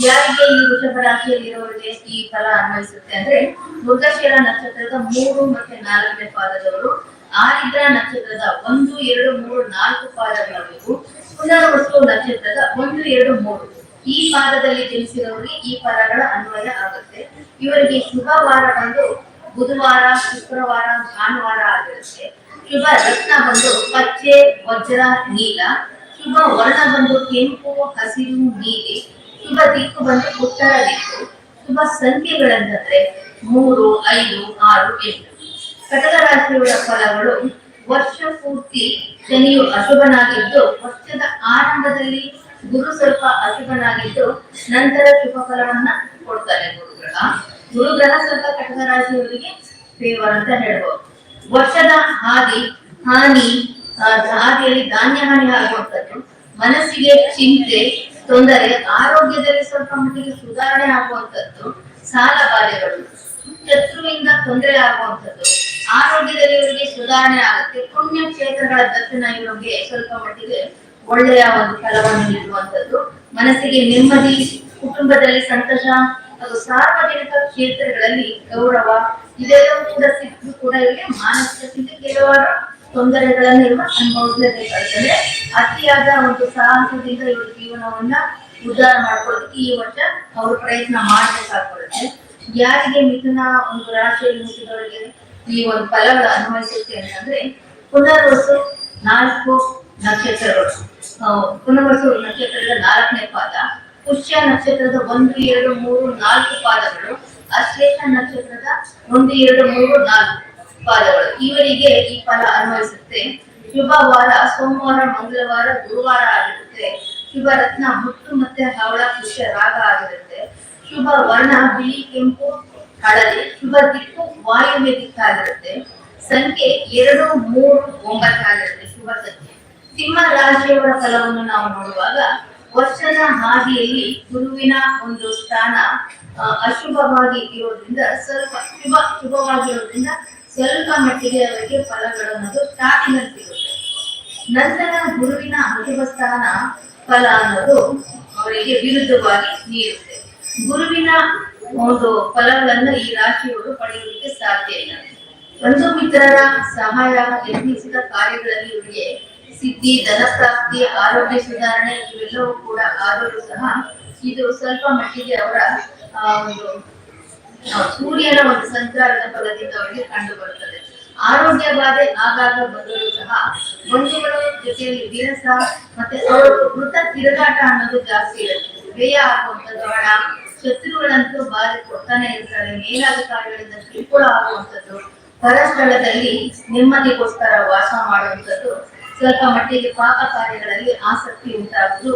ಯಾರಿಗೆ ಈ ವೃಷಭ ರಾಶಿಯಲ್ಲಿರುವವರಿಗೆ ಈ ಫಲ ಅನ್ವಯಿಸುತ್ತೆ ಅಂದ್ರೆ, ಮೃಗಶಿರ ನಕ್ಷತ್ರದ 3 ಮತ್ತು 4ನೇ ಪಾದದವರು, ಆರಿದ್ರ ನಕ್ಷತ್ರದ 1, 2, 3, 4 ಪಾದಗಳವರೆಗೂ, ಪುನರ್ವಸು ನಕ್ಷತ್ರದ 1, 2, 3 ಈ ಪಾದದಲ್ಲಿ ಜನಿಸಿದವರಿಗೆ ಈ ಫಲಗಳ ಅನ್ವಯ ಆಗುತ್ತೆ. ಇವರಿಗೆ ಶುಭ ವಾರ ಬಂದು ಬುಧವಾರ, ಶುಕ್ರವಾರ, ಭಾನುವಾರ ಆಗಿರುತ್ತೆ. ಶುಭ ರತ್ನ ಬಂದು ಪಚ್ಚೆ, ವಜ್ರ, ನೀಲ. ಶುಭ ವರ್ಣ ಬಂದು ಕೆಂಪು, ಹಸಿರು, ನೀಲಿ. ಶುಭ ದಿಕ್ಕು ಬಂದು ಉತ್ತರ ದಿಕ್ಕು. ಶುಭ ಸಂಖ್ಯೆಗಳಂತಂದ್ರೆ 3, 5, 6, 8. ಕಟಕ ರಾಶಿಯವರ ಫಲಗಳು: ವರ್ಷ ಪೂರ್ತಿ ಶನಿಯು ಅಶುಭನಾಗಿದ್ದು, ವರ್ಷದ ಆರಂಭದಲ್ಲಿ ಗುರು ಸ್ವಲ್ಪ ಅಶುಭನಾಗಿದ್ದು, ನಂತರ ಶುಭ ಫಲವನ್ನ ಕೊಡ್ತಾರೆ. ಗುರುಗ್ರಹ ಸ್ವಲ್ಪ ಕಟಕ ರಾಶಿಯವರಿಗೆ ಫೇವರ್ ಅಂತ ಹೇಳ್ಬೋದು. ವರ್ಷದ ಹಾದಿಯಲ್ಲಿ ಧಾನ್ಯ ಹಾನಿ ಆಗುವಂಥದ್ದು, ಮನಸ್ಸಿಗೆ ಚಿಂತೆ, ತೊಂದರೆ, ಆರೋಗ್ಯದಲ್ಲಿ ಸ್ವಲ್ಪ ಮಟ್ಟಿಗೆ ಸುಧಾರಣೆ ಆಗುವಂಥದ್ದು, ಸಾಲ ಬಾಧೆಗಳು, ಶತ್ರುವಿಂದ ತೊಂದರೆ ಆಗುವಂಥದ್ದು, ಆರೋಗ್ಯದಲ್ಲಿ ಇವರಿಗೆ ಸುಧಾರಣೆ ಆಗುತ್ತೆ. ಪುಣ್ಯ ಕ್ಷೇತ್ರಗಳ ದರ್ಶನ ಇವರಿಗೆ ಸ್ವಲ್ಪ ಮಟ್ಟಿಗೆ ಒಳ್ಳೆಯ ಒಂದು ಫಲವನ್ನು ನೀಡುವಂಥದ್ದು, ಮನಸ್ಸಿಗೆ ನೆಮ್ಮದಿ, ಕುಟುಂಬದಲ್ಲಿ ಸಂತೋಷ ಹಾಗೂ ಸಾರ್ವಜನಿಕ ಕ್ಷೇತ್ರಗಳಲ್ಲಿ ಗೌರವ ಇದೆಲ್ಲವೂ ಕೂಡ ಸಿಕ್ಕೂ ಕೂಡ ಇವರಿಗೆ ಮಾನಸಿಕ ಚಿಂತೆ, ಕೆಲವಾರು ತೊಂದರೆಗಳನ್ನು ಇವರು ಅನುಭವಿಸಲೇಬೇಕಾಗ್ತದೆ. ಅತಿಯಾದ ಒಂದು ಸಾಹಸದಿಂದ ಇವರು ಜೀವನವನ್ನ ಉದ್ಧಾರ ಮಾಡ್ಕೊಳ್ಳೋದಕ್ಕೆ ಈ ವರ್ಷ ಅವರು ಪ್ರಯತ್ನ ಮಾಡಬೇಕಾಗ್ತದೆ. ಯಾರಿಗೆ ಮಿಥುನ ಒಂದು ರಾಶಿಯಲ್ಲಿ ಹುಟ್ಟಿದವರಿಗೆ ಈ ಒಂದು ಫಲಗಳು ಅನ್ವಯಿಸುತ್ತೆ ಅಂತಂದ್ರೆ, ಪುನರ್ವಸು 4 ನಕ್ಷತ್ರಗಳು, ಪುನರ್ವಸು ನಕ್ಷತ್ರದ 4ನೇ ಪಾದ, ಪುಷ್ಯ ನಕ್ಷತ್ರದ 1, 2, 3, 4 ಪಾದಗಳು, ಅಶ್ಲೇಷ ನಕ್ಷತ್ರದ 1, 2, 3, 4 ಪಾದಗಳು. ಇವರಿಗೆ ಈ ಫಲ ಅನ್ವಯಿಸುತ್ತೆ. ಶುಭ ವಾರ ಸೋಮವಾರ, ಮಂಗಳವಾರ, ಗುರುವಾರ ಆಗಿರುತ್ತೆ. ಶುಭ ರತ್ನ ಮುತ್ತು ಮತ್ತೆ ಹವಳ, ಪುಷ್ಯ ರಾಗ ಆಗಿರುತ್ತೆ. ಶುಭ ವರ್ಣ ಬಿಳಿ, ಕೆಂಪು, ಹಳದಿ. ಶುಭ ದಿಕ್ಕು ವಾಯುವ್ಯ ದಿಕ್ಕಾಗಿರುತ್ತೆ. ಸಂಖ್ಯೆ 2, 3, 9 ಆಗಿರುತ್ತೆ ಶುಭ ಸಂಖ್ಯೆ. ಸಿಂಹ ರಾಶಿಯವರ ಫಲವನ್ನು ನಾವು ನೋಡುವಾಗ, ವರ್ಷದ ಹಾದಿಯಲ್ಲಿ ಗುರುವಿನ ಒಂದು ಸ್ಥಾನ ಅಶುಭವಾಗಿ ಇರೋದ್ರಿಂದ ಶುಭವಾಗಿರೋದ್ರಿಂದ ಸ್ವಲ್ಪ ಮಟ್ಟಿಗೆ ಅವರಿಗೆ ಫಲಗಳು ಅನ್ನೋದು ಸ್ಟಾರ್ಟಿಂಗ್ ಅಲ್ಲಿ ಸಿಗುತ್ತೆ. ನಂತರ ಗುರುವಿನ ಅಶುಭ ಸ್ಥಾನ ಫಲ ಅನ್ನೋದು ಅವರಿಗೆ ವಿರುದ್ಧವಾಗಿ ನೀಡುತ್ತೆ. ಗುರುವಿನ ಒಂದು ಫಲಗಳನ್ನು ಈ ರಾಶಿಯವರು ಪಡೆಯುವುದಕ್ಕೆ ಸಾಧ್ಯ ಇಲ್ಲ. ಬಂಧು ಮಿತ್ರರ ಸಹಾಯ, ಯತ್ನಿಸಿದ ಕಾರ್ಯಗಳಲ್ಲಿ ಇವರಿಗೆ ಸಿದ್ಧಿ, ಧನಪ್ರಾಪ್ತಿ, ಆರೋಗ್ಯ ಸುಧಾರಣೆ ಇವೆಲ್ಲವೂ ಕೂಡ ಆದರೂ ಸಹ ಇದು ಸ್ವಲ್ಪ ಮಟ್ಟಿಗೆ ಅವರ ಒಂದು ಸೂರ್ಯನ ಒಂದು ಸಂಚಾರದ ಫಲದಿಂದ ಅವರಿಗೆ ಕಂಡು ಬರುತ್ತದೆ. ಆರೋಗ್ಯ ಬಾಧೆ ಆಗಾಗ ಬಂದರೂ ಸಹ ಬಂಧುಗಳ ಜೊತೆಯಲ್ಲಿ ವಿರಸ ಮತ್ತೆ ಅವರು ವೃತ್ತ ತಿರುಗಾಟ ಅನ್ನೋದು ಜಾಸ್ತಿ ಇರುತ್ತೆ. ವ್ಯಯ ಆಗುವಂಥದ್ದು, ಹಣ, ಶತ್ರುಗಳಂತೂ ಬಾಧೆ ಕೊಡ್ತಾನೆ ಇರ್ತಾರೆ. ಮೇಲಾಧಿಕಾರಿಗಳಿಂದ ಕಿರುಕುಳ ಆಗುವಂಥದ್ದು, ಪರಸ್ಥಳದಲ್ಲಿ ನೆಮ್ಮದಿಗೋಸ್ಕರ ವಾಸ ಮಾಡುವಂಥದ್ದು, ಸ್ವಲ್ಪ ಮಟ್ಟಿಗೆ ಪಾಕ ಕಾರ್ಯಗಳಲ್ಲಿ ಆಸಕ್ತಿ ಉಂಟಾಗುವುದು,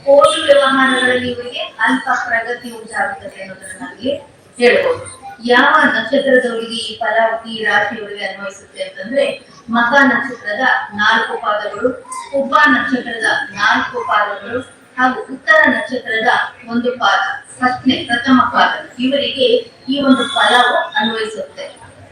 ಕೋರ್ಟು ವ್ಯವಹಾರಗಳಲ್ಲಿ ಇವರಿಗೆ ಅಲ್ಪ ಪ್ರಗತಿ ಉಂಟಾಗುತ್ತದೆ ಅನ್ನೋದನ್ನ ನಮಗೆ ಹೇಳ್ಬೋದು. ಯಾವ ನಕ್ಷತ್ರದವರಿಗೆ ಈ ಫಲ ಈ ರಾಶಿಯವರಿಗೆ ಅನ್ವಯಿಸುತ್ತೆ ಅಂತಂದ್ರೆ, ಮಖ ನಕ್ಷತ್ರದ 4 ಪಾದಗಳು, ಕುಂಭ ನಕ್ಷತ್ರದ 4 ಪಾದಗಳು ಹಾಗೂ ಉತ್ತರ ನಕ್ಷತ್ರದ 1 ಪಾದ, ಪ್ರಥಮ ಪಾದ ಇವರಿಗೆ ಈ ಒಂದು ಫಲವು ಅನ್ವಯಿಸುತ್ತೆ.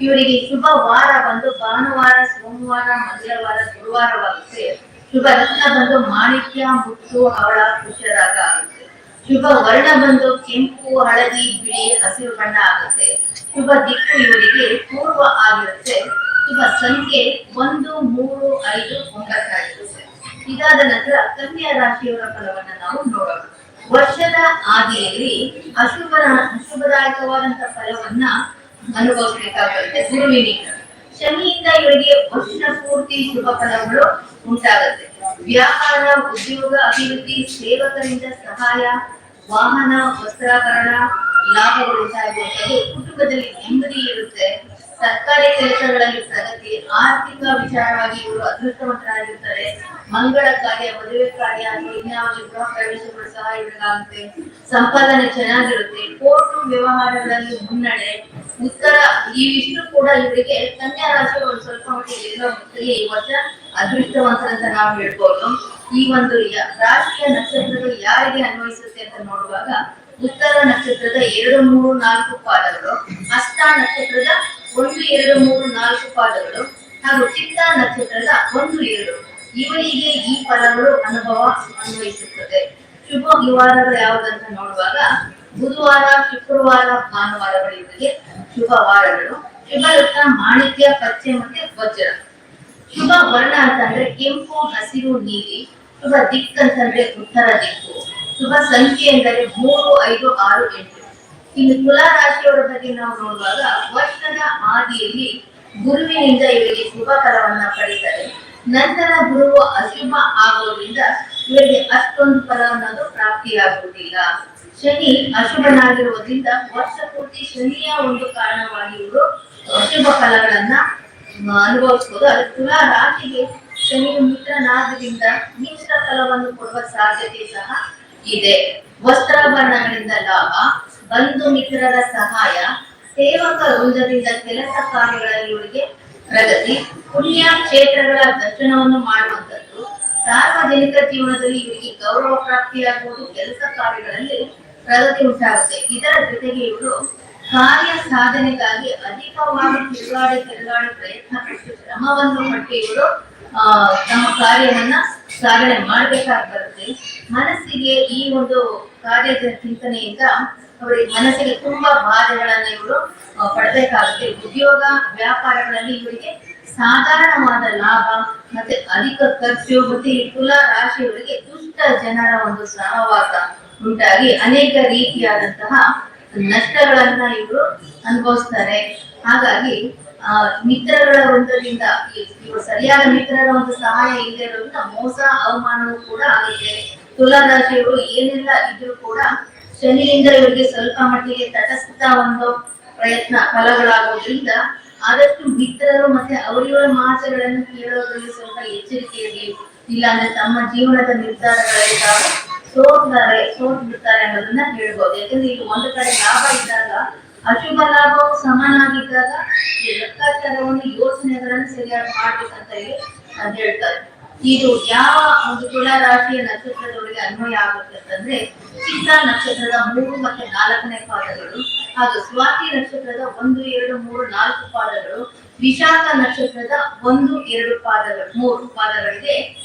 ಇವರಿಗೆ ಶುಭ ವಾರ ಬಂದು ಭಾನುವಾರ, ಸೋಮವಾರ, ಮಂಗಳವಾರ, ಗುರುವಾರವಾಗುತ್ತೆ. ಶುಭ ರತ್ನ ಬಂದು ಮಾಣಿಕ್ಯ, ಮುತ್ತು, ಹವಳ, ಪುಷ್ಯರಾಗ ಆಗುತ್ತೆ. ಶುಭ ವರ್ಣ ಬಂದು ಕೆಂಪು, ಹಳದಿ, ಬಿಳಿ, ಹಸಿರು ಬಣ್ಣ ಆಗುತ್ತೆ. ಶುಭ ದಿಕ್ಕು ಇವರಿಗೆ ಪೂರ್ವ ಆಗಿರುತ್ತೆ. ಶುಭ ಸಂಖ್ಯೆ 1, 3, 5, 9 ಆಗಿರುತ್ತೆ. ಇದಾದ ನಂತರ ಕನ್ಯಾ ರಾಶಿಯವರ ಫಲವನ್ನ ನಾವು ನೋಡೋಣ. ವರ್ಷದ ಆದಿಯಲ್ಲಿ ಅಶುಭದಾಯಕವಾದಂತಹ ಫಲವನ್ನ ಅನುಭವಿಸಬೇಕಾಗುತ್ತೆ ಗುರುವಿನಿಂದ. ಶನಿಯಿಂದ ಇವರಿಗೆ ವರ್ಷ ಪೂರ್ತಿ ಶುಭ ಫಲಗಳು ಉಂಟಾಗುತ್ತೆ. ವ್ಯಾಪಾರ, ಉದ್ಯೋಗ, ಅಭಿವೃದ್ಧಿ, ಸೇವಕರಿಂದ ಸಹಾಯ, ವಾಹನ, ವಸ್ತ್ರಾಭರಣ, ಲಾಭಗಳು ಉಂಟಾಗುವಂಥದ್ದು. ಕುಟುಂಬದಲ್ಲಿ ನೆಮ್ಮದಿ ಇರುತ್ತೆ. ಸರ್ಕಾರಿ ಕೆಲಸಗಳಲ್ಲಿ ಪ್ರಗತಿ, ಆರ್ಥಿಕ ವಿಚಾರವಾಗಿ ಇವರು ಅದೃಷ್ಟವಂತರಾಗಿರ್ತಾರೆ. ಮಂಗಳ ಕಾರ್ಯ, ಮದುವೆ ಕಾರ್ಯ ಅಥವಾ ಇನ್ಯಾವುದೇ ಗೃಹ ಪ್ರವೇಶಗಳು ಸಹ ಇವರಿಗಾಗುತ್ತೆ. ಸಂಪಾದನೆ ಚೆನ್ನಾಗಿರುತ್ತೆ. ಕೋರ್ಟು ವ್ಯವಹಾರಗಳಲ್ಲಿ ಮುನ್ನಡೆ, ಉತ್ತರ, ಇವಿಷ್ಟು ಕೂಡ ಇವರಿಗೆ ಕನ್ಯಾ ರಾಶಿ ಒಂದು ಸ್ವಲ್ಪ ಮಟ್ಟಿಗೆ ಎಲ್ಲೋ ಈ ವರ್ಷ ಅದೃಷ್ಟವಂತರಂತ ನಾವು ಹೇಳ್ಬೋದು. ಈ ಒಂದು ರಾಶಿಯ ನಕ್ಷತ್ರಗಳು ಯಾರಿಗೆ ಅನ್ವಯಿಸುತ್ತೆ ಅಂತ ನೋಡುವಾಗ ಉತ್ತರ ನಕ್ಷತ್ರದ 2, 3, 4 ಪಾದಗಳು, ಹಸ್ತ ನಕ್ಷತ್ರದ 1, 2, 3, 4 ಪಾದಗಳು ಹಾಗೂ ಚಿತ್ತ ನಕ್ಷತ್ರದ 1, 2 ಇವರಿಗೆ ಈ ಫಲಗಳು ಅನ್ವಯಿಸುತ್ತದೆ. ಶುಭ ವಾರಗಳು ಯಾವುದಂತ ನೋಡುವಾಗ ಬುಧವಾರ, ಶುಕ್ರವಾರ, ಭಾನುವಾರಗಳು ಇವರಿಗೆ ಶುಭ ವಾರಗಳು. ಶುಭ ರತ್ನ ಮಾಣಿಕ್ಯ, ಪಚ್ಚೆ ಮತ್ತೆ ವಜ್ರ. ಶುಭ ವರ್ಣ ಅಂತಂದ್ರೆ ಕೆಂಪು, ಹಸಿರು, ನೀಲಿ. ಶುಭ ದಿಕ್ ಅಂತಂದ್ರೆ ಉತ್ತರ ದಿಕ್ಕು. ಶುಭ ಸಂಖ್ಯೆ ಎಂದರೆ 3, 5, 6, 8. ಇನ್ನು ತುಲಾ ರಾಶಿಯವರ ಬಗ್ಗೆ ನಾವು ನೋಡುವಾಗ ವರ್ಷದ ಆದಿಯಲ್ಲಿ ಗುರುವಿನಿಂದ ಇವರಿಗೆ ಶುಭ ಫಲವನ್ನ ಪಡಿತಾರೆ. ನಂತರ ಗುರುವು ಅಶುಭ ಆಗೋದ್ರಿಂದ ಇವರಿಗೆ ಅಷ್ಟೊಂದು ಫಲ ಅನ್ನೋದು ಪ್ರಾಪ್ತಿಯಾಗುವುದಿಲ್ಲ. ಶನಿ ಅಶುಭನಾಗಿರುವುದರಿಂದ ವರ್ಷ ಪೂರ್ತಿ ಶನಿಯ ಒಂದು ಕಾರಣವಾಗಿ ಇವರು ಅಶುಭ ಫಲಗಳನ್ನ ಅನುಭವಿಸಬಹುದು. ಅದು ತುಲಾ ರಾಶಿಗೆ ಶನಿಯು ಮಿತ್ರನಾದ್ರಿಂದ ಮಿಶ್ರ ಫಲವನ್ನು ಕೊಡುವ ಸಾಧ್ಯತೆ ಸಹ ಇದೆ. ವಸ್ತ್ರಾಭರಣಗಳಿಂದ ಲಾಭ, ಬಂಧು ಮಿತ್ರರ ಸಹಾಯ, ಸೇವಕ ವೃಂದದಿಂದ ಕೆಲಸ ಕಾರ್ಯಗಳಲ್ಲಿ ಇವರಿಗೆ ಪ್ರಗತಿ, ಪುಣ್ಯ ಕ್ಷೇತ್ರಗಳ ದರ್ಶನವನ್ನು ಮಾಡುವಂಥದ್ದು. ಸಾರ್ವಜನಿಕ ಜೀವನದಲ್ಲಿ ಇವರಿಗೆ ಗೌರವ ಪ್ರಾಪ್ತಿಯಾಗುವುದು. ಕೆಲಸ ಕಾರ್ಯಗಳಲ್ಲಿ ಪ್ರಗತಿ ಉಂಟಾಗುತ್ತೆ. ಇದರ ಜೊತೆಗೆ ಇವರು ಕಾರ್ಯ ಸಾಧನೆಗಾಗಿ ಅಧಿಕವಾಗಿ ತಿರುಗಾಡಿ ಪ್ರಯತ್ನ ಪಟ್ಟು ಶ್ರಮವನ್ನು ಪಟ್ಟು ಇವರು ತಮ್ಮ ಕಾರ್ಯವನ್ನ ಸಾಧನೆ ಮಾಡಬೇಕಾಗಿ ಬರುತ್ತೆ. ಮನಸ್ಸಿಗೆ ಈ ಒಂದು ಕಾರ್ಯದ ಚಿಂತನೆಯಿಂದ ಅವರಿಗೆ ಮನಸ್ಸಿಗೆ ತುಂಬಾ ಬಾಧೆಗಳನ್ನ ಇವರು ಪಡಬೇಕಾಗುತ್ತೆ. ಉದ್ಯೋಗ ವ್ಯಾಪಾರಗಳಲ್ಲಿ ಇವರಿಗೆ ಸಾಧಾರಣವಾದ ಲಾಭ ಮತ್ತೆ ಅಧಿಕ ಖರ್ಚು ಮತ್ತೆ ಈ ತುಲಾ ರಾಶಿಯವರಿಗೆ ದುಷ್ಟ ಜನರ ಒಂದು ಸಹವಾಸ ಉಂಟಾಗಿ ಅನೇಕ ರೀತಿಯಾದಂತಹ ನಷ್ಟಗಳನ್ನ ಇವರು ಅನುಭವಿಸ್ತಾರೆ. ಹಾಗಾಗಿ ಮಿತ್ರಗಳ ವೃಂದದಿಂದ ಇವರು ಸರಿಯಾದ ಮಿತ್ರರ ಒಂದು ಸಹಾಯ ಇಲ್ಲದೆ ಇರೋದ್ರಿಂದ ಮೋಸ ಅವಮಾನವೂ ಕೂಡ ಆಗುತ್ತೆ. ತುಲಾ ರಾಶಿಯವರು ಏನೆಲ್ಲ ಇದ್ರೂ ಕೂಡ ಶನಿಯಿಂದ ಇವರಿಗೆ ಸ್ವಲ್ಪ ಮಟ್ಟಿಗೆ ತಟಸ್ಥ ಒಂದು ಪ್ರಯತ್ನ ಫಲಗಳಾಗೋದ್ರಿಂದ ಆದಷ್ಟು ಮಿತ್ರರು ಮತ್ತೆ ಅವರಿವರ ಮಾತುಗಳನ್ನು ಕೇಳೋದ್ರಲ್ಲಿ ಸ್ವಲ್ಪ ಎಚ್ಚರಿಕೆ ಇರಲಿ. ಇಲ್ಲಾಂದ್ರೆ ತಮ್ಮ ಜೀವನದ ನಿರ್ಧಾರಗಳಲ್ಲಿ ಸೋತು ಬಿಡ್ತಾರೆ ಅನ್ನೋದನ್ನ ಹೇಳ್ಬೋದು. ಯಾಕಂದ್ರೆ ಈಗ ಒಂದು ಕಡೆ ಲಾಭ ಇದ್ದಾಗ ಅಶುಭ ಲಾಭವು ಸಮನಾಗಿದ್ದಾಗ ಈ ಲೆಕ್ಕಾಚಾರವನ್ನು ಯೋಚನೆಗಳನ್ನು ಸರಿಯಾಗಿ ಮಾಡ್ಬೇಕಂತ ಹೇಳಿ ಹೇಳ್ತಾರೆ. ಇದು ಯಾವ ಒಂದು ತುಲಾ ರಾಶಿಯ ನಕ್ಷತ್ರದವರಿಗೆ ಅನ್ವಯ ಆಗುತ್ತೆ ಅಂತಂದ್ರೆ ಚಿತ್ತ ನಕ್ಷತ್ರದ 3 ಮತ್ತೆ 4ನೇ ಪಾದಗಳು ಹಾಗೂ ಸ್ವಾತಿ ನಕ್ಷತ್ರದ 1, 2, 3, 4 ಪಾದಗಳು, ವಿಶಾಖ ನಕ್ಷತ್ರದ 1, 2 ಪಾದಗಳು 3 ಪಾದಗಳಿಗೆ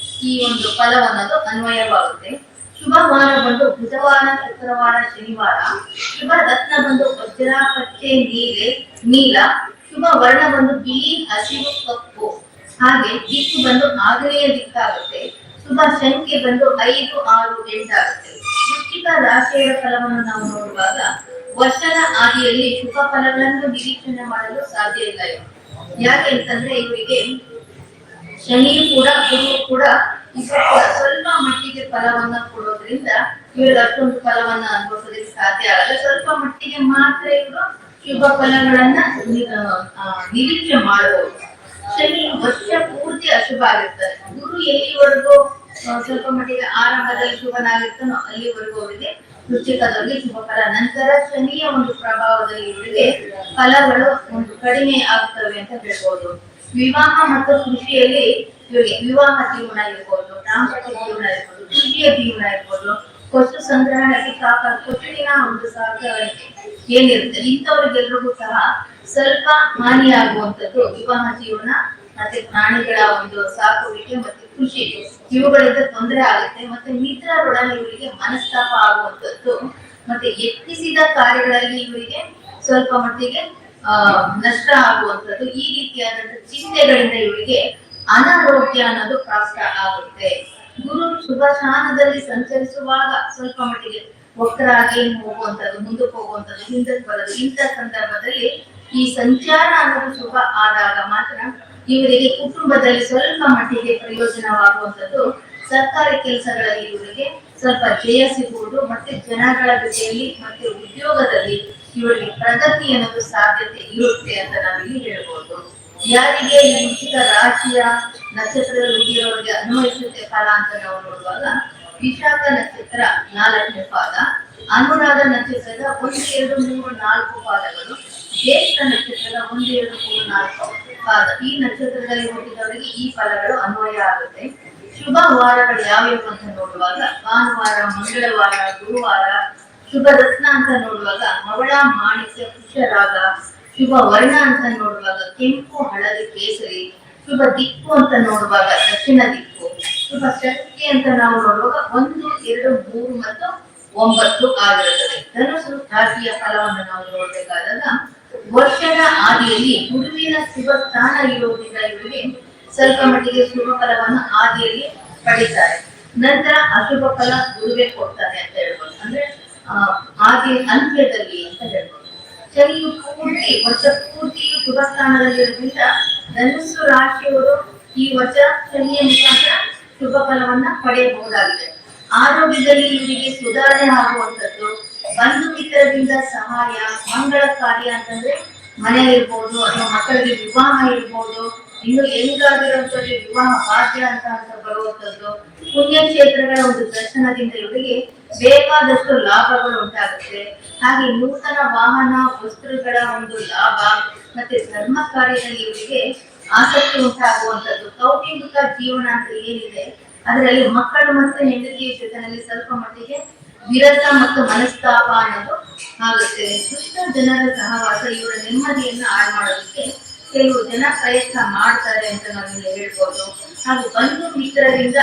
ಈ ಒಂದು ಫಲವನ್ನದು ಅನ್ವಯವಾಗುತ್ತೆ. ಶುಭ ವಾರ ಬಂದು ಬುಧವಾರ, ಶುಕ್ರವಾರ, ಶನಿವಾರ. ಶುಭ ರತ್ನ ಬಂದು ವಜ್ರ, ಪಚ್ಚೆ, ನೀಲ. ಶುಭ ವರ್ಣ ಬಂದು ಬಿಳಿ, ಹಸಿರು, ಕಪ್ಪು. ಹಾಗೆ ದಿಕ್ಕು ಬಂದು ಆಗ್ನೇಯ ದಿಕ್ಕಾಗುತ್ತೆ. ಶುಭ ಸಂಖ್ಯೆ ಬಂದು 5, 6, 8 ಆಗುತ್ತೆ. ವೃಶ್ಚಿಕ ರಾಶಿಯ ಫಲವನ್ನು ನಾವು ನೋಡುವಾಗ ವರ್ಷದ ಆದಿಯಲ್ಲಿ ಶುಭ ಫಲಗಳನ್ನು ನಿರೀಕ್ಷಣೆ ಮಾಡಲು ಸಾಧ್ಯ ಇಲ್ಲ. ಯಾಕೆ ಅಂತಂದ್ರೆ ಇವರಿಗೆ ಶನಿಯು ಕೂಡ ಗುರು ಕೂಡ ಸ್ವಲ್ಪ ಮಟ್ಟಿಗೆ ಫಲವನ್ನ ಕೊಡೋದ್ರಿಂದ ಇವರು ಅಷ್ಟೊಂದು ಫಲವನ್ನ ಅನುಭವಿಸೋದಕ್ಕೆ ಸಾಧ್ಯ ಆಗಲ್ಲ. ಸ್ವಲ್ಪ ಮಟ್ಟಿಗೆ ಮಾತ್ರ ಇವರು ಶುಭ ಫಲಗಳನ್ನ ನಿರೀಕ್ಷೆ ಮಾಡಬಹುದು. ಶನಿ ವರ್ಷ ಪೂರ್ತಿ ಅಶುಭ ಆಗಿರ್ತಾರೆ. ಗುರು ಎಲ್ಲಿವರೆಗೂ ಸ್ವಲ್ಪ ಮಟ್ಟಿಗೆ ಆರಂಭದಲ್ಲಿ ಶುಭನಾಗಿರ್ತಾನೋ ಅಲ್ಲಿವರೆಗೂ ಅವರಿಗೆ ವೃಶ್ಚಿಕದವರಿಗೆ ಶುಭ ಫಲ. ನಂತರ ಶನಿಯ ಒಂದು ಪ್ರಭಾವದಲ್ಲಿ ಇವರಿಗೆ ಫಲಗಳು ಒಂದು ಕಡಿಮೆ ಆಗ್ತವೆ ಅಂತ ಹೇಳ್ಬೋದು. ವಿವಾಹ ಮತ್ತು ಕೃಷಿಯಲ್ಲಿ ಇವರಿಗೆ ವಿವಾಹ ಜೀವನ ಇರ್ಬೋದು, ದಾಂಪತ್ಯ ಜೀವನ ಇರ್ಬೋದು, ಕೃಷಿಯ ಜೀವನ ಇರ್ಬೋದು, ಪಶು ಸಂಗ್ರಹಣೆಗೆ ಪಶುವಿನ ಒಂದು ಸಾಕಾಣಿಕೆ ಏನಿರುತ್ತೆ ಇಂಥವ್ರಿಗೆಲ್ರಿಗೂ ಸಹ ಸ್ವಲ್ಪ ಹಾನಿಯಾಗುವಂಥದ್ದು ವಿವಾಹ ಜೀವನ ಮತ್ತೆ ಪ್ರಾಣಿಗಳ ಒಂದು ಸಾಕುವಿಕೆ ಮತ್ತೆ ಕೃಷಿ ಇವುಗಳಿಂದ ತೊಂದರೆ ಆಗುತ್ತೆ. ಮತ್ತೆ ಮಿತ್ರರೊಡನೆ ಇವರಿಗೆ ಮನಸ್ತಾಪ ಆಗುವಂಥದ್ದು ಮತ್ತೆ ಯತ್ನಿಸಿದ ಕಾರ್ಯಗಳಲ್ಲಿ ಇವರಿಗೆ ಸ್ವಲ್ಪ ಮಟ್ಟಿಗೆ ನಷ್ಟ ಆಗುವಂಥದ್ದು ಈ ರೀತಿಯಾದಂತಹ ಚಿಂತೆಗಳಿಂದ ಇವರಿಗೆ ಅನಾರೋಗ್ಯ ಅನ್ನೋದು ಪ್ರಾಪ್ತ ಆಗುತ್ತೆ. ಗುರು ಶುಭ ಸ್ಥಾನದಲ್ಲಿ ಸಂಚರಿಸುವಾಗ ಸ್ವಲ್ಪ ಮಟ್ಟಿಗೆ ವಕ್ರಾಗಿ ಹೋಗುವಂತದ್ದು, ಮುಂದಕ್ಕೆ ಹೋಗುವಂತದ್ದು, ಹಿಂದಕ್ಕೆ ಬರೋದು, ಇಂಥ ಸಂದರ್ಭದಲ್ಲಿ ಈ ಸಂಚಾರ ಅನ್ನೋದು ಶುಭ ಆದಾಗ ಮಾತ್ರ ಇವರಿಗೆ ಕುಟುಂಬದಲ್ಲಿ ಸ್ವಲ್ಪ ಮಟ್ಟಿಗೆ ಪ್ರಯೋಜನವಾಗುವಂತದ್ದು. ಸರ್ಕಾರಿ ಕೆಲಸಗಳಲ್ಲಿ ಇವರಿಗೆ ಸ್ವಲ್ಪ ಜಯ ಸಿಗುವುದು, ಮತ್ತೆ ಜನಗಳ ಜೊತೆಯಲ್ಲಿ ಮತ್ತೆ ಉದ್ಯೋಗದಲ್ಲಿ ಇವರಿಗೆ ಪ್ರಗತಿ ಅನ್ನೋದು ಸಾಧ್ಯತೆ ಇರುತ್ತೆ ಅಂತ ನಾವಿಲ್ಲಿ ಹೇಳ್ಬೋದು. ಯಾರಿಗೆ ಈ ಉಚಿತ ರಾಶಿಯ ನಕ್ಷತ್ರದಲ್ಲಿ ಹುಟ್ಟಿರೋರಿಗೆ ಅನ್ವಯಿಸುತ್ತೆ ಫಲ ಅಂತ ನಾವು ನೋಡುವಾಗ, ವಿಶಾಖ ನಕ್ಷತ್ರ 4ನೇ ಪಾದ, ಅನುರಾಧ ನಕ್ಷತ್ರದ 1, 2, 3, 4 ಪಾದಗಳು, ಜ್ಯೇಷ್ಠ ನಕ್ಷತ್ರದ 1, 2, 3, 4 ಪಾದ. ಈ ನಕ್ಷತ್ರದಲ್ಲಿ ಹುಟ್ಟಿದವರಿಗೆ ಈ ಫಲಗಳು ಅನ್ವಯ ಆಗುತ್ತೆ. ಶುಭ ವಾರಗಳು ಯಾವ್ಯಾವ ಅಂತ ನೋಡುವಾಗ, ಭಾನುವಾರ, ಮಂಗಳವಾರ, ಗುರುವಾರ. ಶುಭ ರತ್ನ ಅಂತ ನೋಡುವಾಗ ಹವಳ, ಮಾಣಿಕ್ಯ, ಪುಷ್ಯರಾಗ. ಶುಭ ವರ್ಣ ಅಂತ ನೋಡುವಾಗ ಕೆಂಪು, ಹಳದಿ, ಕೇಸರಿ. ಶುಭ ದಿಕ್ಕು ಅಂತ ನೋಡುವಾಗ ದಕ್ಷಿಣ ದಿಕ್ಕು. ಶುಭ ಶಕ್ತಿ ಅಂತ ನಾವು ನೋಡುವಾಗ 1, 2, 3 ಮತ್ತು 9 ಆಗಿರುತ್ತದೆ. ಧನುಸು ರಾಶಿಯ ಫಲವನ್ನು ನಾವು ನೋಡಬೇಕಾದಾಗ, ವರ್ಷದ ಆದಿಯಲ್ಲಿ ಗುರುವಿನ ಶುಭ ಸ್ಥಾನ ಇರುವುದರಿಂದ ಇವರಿಗೆ ಸ್ವಲ್ಪ ಮಟ್ಟಿಗೆ ಶುಭ ಫಲವನ್ನು ಆದಿಯಲ್ಲಿ ಪಡಿತಾರೆ. ನಂತರ ಅಶುಭ ಫಲ ಗುರುವೇ ಕೊಡ್ತಾನೆ ಅಂತ ಹೇಳ್ಬೋದು. ಅಂದ್ರೆ ಆದಿ ಅಂತ್ಯದಲ್ಲಿ ಅಂತ ಹೇಳ್ಬೋದು. ಶನಿಯು ಪೂರ್ತಿ ವರ್ಷ ಪೂರ್ತಿಯು ಶುಭ ಸ್ಥಾನದಲ್ಲಿರೋದ್ರಿಂದ ಧನುಸ್ಸು ರಾಶಿಯವರು ಈ ವರ್ಷ ಶನಿಯ ಮುಖಾಂತರ ಶುಭ ಫಲವನ್ನ ಪಡೆಯಬಹುದಾಗಿದೆ. ಆರೋಗ್ಯದಲ್ಲಿ ಇವರಿಗೆ ಸುಧಾರಣೆ ಆಗುವಂಥದ್ದು, ಬಂಧು ಮಿತ್ರರಿಂದ ಸಹಾಯ, ಮಂಗಳ ಕಾರ್ಯ ಅಂತಂದ್ರೆ ಮನೆ ಇರ್ಬೋದು ಅಥವಾ ಮಕ್ಕಳಿಗೆ ವಿವಾಹ ಇರ್ಬೋದು, ಇನ್ನು ಹೆಂಗಾಗಿರುವಂತದ್ದು ವಿವಾಹ ಭಾಗ್ಯ ಅಂತ ಬರುವಂತದ್ದು, ಪುಣ್ಯಕ್ಷೇತ್ರಗಳ ಒಂದು ದರ್ಶನದಿಂದ ಇವರಿಗೆ ಬೇಕಾದಷ್ಟು ಲಾಭಗಳು ಉಂಟಾಗುತ್ತೆ. ಹಾಗೆ ನೂತನ ವಾಹನ, ವಸ್ತುಗಳ ಒಂದು ಲಾಭ, ಮತ್ತೆ ಧರ್ಮ ಕಾರ್ಯದಲ್ಲಿ ಇವರಿಗೆ ಆಸಕ್ತಿ ಉಂಟಾಗುವಂತದ್ದು. ಕೌಟುಂಬಿಕ ಜೀವನ ಅಂತ ಏನಿದೆ ಅದರಲ್ಲಿ ಮಕ್ಕಳು ಮತ್ತು ಹೆಂಡತಿಯ ಜೊತೆಯಲ್ಲಿ ಸ್ವಲ್ಪ ಮಟ್ಟಿಗೆ ವಿರತ ಮತ್ತು ಮನಸ್ತಾಪ ಅನ್ನೋದು ಆಗುತ್ತೆ. ದುಷ್ಟ ಜನರ ಸಹವಾಸ ಇವರ ನೆಮ್ಮದಿಯನ್ನು ಹಾಳು ಮಾಡೋದಕ್ಕೆ ಕೆಲವು ಜನ ಪ್ರಯತ್ನ ಮಾಡ್ತಾರೆ ಅಂತ ನಾವಿಲ್ಲಿ ಹೇಳ್ಬೋದು. ಹಾಗೂ ಬಂಧು ಮಿತ್ರರಿಂದ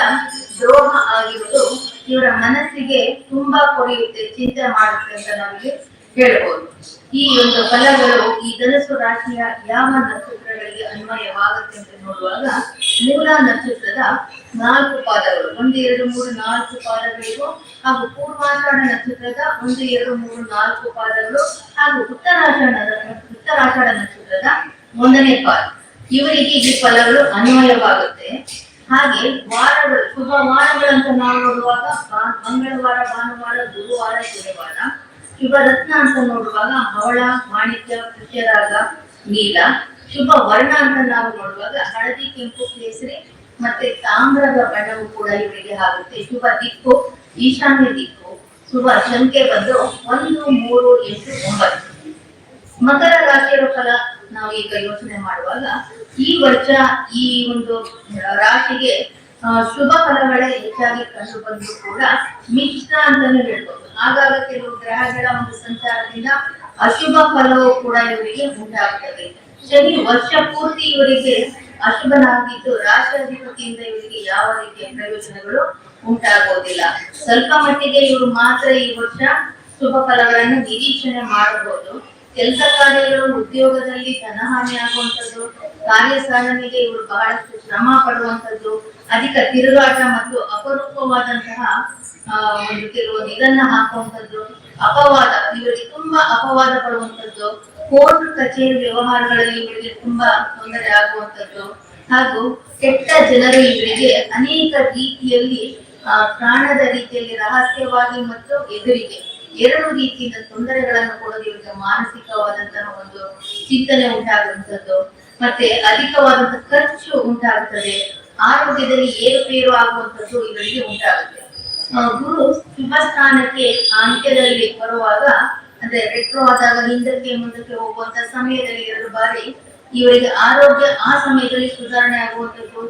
ದ್ರೋಹ ಆಗಿರುವುದು ಇವರ ಮನಸ್ಸಿಗೆ ತುಂಬಾ ಕೊರೆಯುತ್ತೆ, ಚಿಂತೆ ಮಾಡುತ್ತೆ ಅಂತ ನಾವಿಲ್ಲಿ ಹೇಳ್ಬೋದು. ಈ ಒಂದು ಫಲಗಳು ಈ ಧನುಸು ರಾಶಿಯ ಯಾವ ನಕ್ಷತ್ರಗಳಿಗೆ ಅನ್ವಯವಾಗುತ್ತೆ ಅಂತ ನೋಡುವಾಗ, ಮೂಲ ನಕ್ಷತ್ರದ 4 ಪಾದಗಳು 1, 2, 3, 4 ಪಾದಗಳಿಗೂ, ಹಾಗೂ ಪೂರ್ವಾಷಾಢ ನಕ್ಷತ್ರದ 1, 2, 3, 4 ಪಾದಗಳು, ಹಾಗೂ ಉತ್ತರಾಷಾಢ ನಕ್ಷತ್ರದ 1ನೇ ಪಾದ. ಇವರಿಗೆ ಈ ಫಲಗಳು ಅನ್ವಯವಾಗುತ್ತೆ. ಹಾಗೆ ವಾರಗಳು, ಶುಭ ವಾರಗಳು ಅಂತ ನಾವು ನೋಡುವಾಗ ಮಂಗಳವಾರ, ಭಾನುವಾರ, ಗುರುವಾರ, ಶನಿವಾರ. ಶುಭ ರತ್ನ ಅಂತ ನೋಡುವಾಗ ಹವಳ, ಮಾಣಿಕ್ಯ, ಪುಷ್ಯರಾಗ, ನೀಲ. ಶುಭ ವರ್ಣ ಅಂತ ನಾವು ನೋಡುವಾಗ ಹಳದಿ, ಕೆಂಪು, ಕೇಸರಿ ಮತ್ತೆ ತಾಮ್ರದ ಬಣ್ಣವು ಕೂಡ ಇವರಿಗೆ ಆಗುತ್ತೆ. ಶುಭ ದಿಕ್ಕು ಈಶಾನ್ಯ ದಿಕ್ಕು. ಶುಭ ಸಂಖ್ಯೆ ಬಂದು 1, 3, 8, 9. ಮಕರ ರಾಶಿಯ ಫಲ ನಾವು ಈಗ ಯೋಚನೆ ಮಾಡುವಾಗ, ಈ ವರ್ಷ ಈ ಒಂದು ರಾಶಿಗೆ ಶುಭ ಫಲಗಳೇ ಹೆಚ್ಚಾಗಿ ಕಂಡು ಬಂದು ಕೂಡ ಮಿಶ್ರ ಅಂತಾನೆ ಹೇಳ್ಬೋದು. ಆಗಾಗ ಕೆಲವು ಗ್ರಹಗಳ ಒಂದು ಸಂಚಾರದಿಂದ ಅಶುಭ ಫಲವು ಕೂಡ ಇವರಿಗೆ ಉಂಟಾಗುತ್ತದೆ. ಶನಿ ವರ್ಷ ಪೂರ್ತಿ ಇವರಿಗೆ ಅಶುಭನಾಗಿದ್ದು ರಾಶಿಯಾಧಿಪತಿಯಿಂದ ಇವರಿಗೆ ಯಾವ ರೀತಿಯ ಪ್ರಯೋಜನಗಳು ಉಂಟಾಗುವುದಿಲ್ಲ. ಸ್ವಲ್ಪ ಮಟ್ಟಿಗೆ ಇವರು ಮಾತ್ರ ಈ ವರ್ಷ ಶುಭ ಫಲಗಳನ್ನು ನಿರೀಕ್ಷಣೆ ಮಾಡಬಹುದು. ಕೆಲಸ ಕಾರ್ಯಗಳು, ಉದ್ಯೋಗದಲ್ಲಿ ಧನಹಾನಿ ಆಗುವಂಥದ್ದು, ಕಾರ್ಯ ಸಾಧನೆಗೆ ಇವರು ಬಹಳಷ್ಟು ಶ್ರಮ ಪಡುವಂಥದ್ದು, ಅಧಿಕ ತಿರುಗಾಟ ಮತ್ತು ಅಪರೂಪವಾದಂತಹ ಒಂದು ಕೆಲವು ನಿಗನ್ನ ಹಾಕುವಂಥದ್ದು, ಅಪವಾದ, ಇವರಿಗೆ ತುಂಬಾ ಅಪವಾದ ಪಡುವಂಥದ್ದು, ಕೋರ್ಟ್ ಕಚೇರಿ ವ್ಯವಹಾರಗಳಲ್ಲಿ ಇವರಿಗೆ ತುಂಬಾ ತೊಂದರೆ ಆಗುವಂಥದ್ದು, ಹಾಗೂ ಕೆಟ್ಟ ಜನರು ಇವರಿಗೆ ಅನೇಕ ರೀತಿಯಲ್ಲಿ ಪ್ರಾಣದ ರೀತಿಯಲ್ಲಿ ರಹಸ್ಯವಾಗಿ ಮತ್ತು ಎದುರಿಗೆ 2 ರೀತಿಯಿಂದ ತೊಂದರೆಗಳನ್ನು ಕೊಡೋದು ಇವರಿಗೆ ಮಾನಸಿಕವಾದಂತಹ ಒಂದು ಚಿಂತನೆ ಉಂಟಾಗುವಂಥದ್ದು, ಮತ್ತೆ ಅಧಿಕವಾದಂತಹ ಖರ್ಚು ಉಂಟಾಗುತ್ತದೆ. ಆರೋಗ್ಯದಲ್ಲಿ ಏರುಪೇರು ಆಗುವಂಥದ್ದು ಇವರಿಗೆ ಉಂಟಾಗುತ್ತೆ. ಗುರು ಶುಭ ಸ್ಥಾನಕ್ಕೆ ಅಂತ್ಯದಲ್ಲಿ ಬರುವಾಗ, ಅಂದ್ರೆ ರೆಟ್ರೋ ಆದಾಗ ಹಿಂದಕ್ಕೆ ಮುಂದಕ್ಕೆ ಹೋಗುವಂತ ಸಮಯದಲ್ಲಿ 2 ಬಾರಿ ಇವರಿಗೆ ಆರೋಗ್ಯ ಆ ಸಮಯದಲ್ಲಿ ಸುಧಾರಣೆ ಆಗುವಂಥದ್ದು,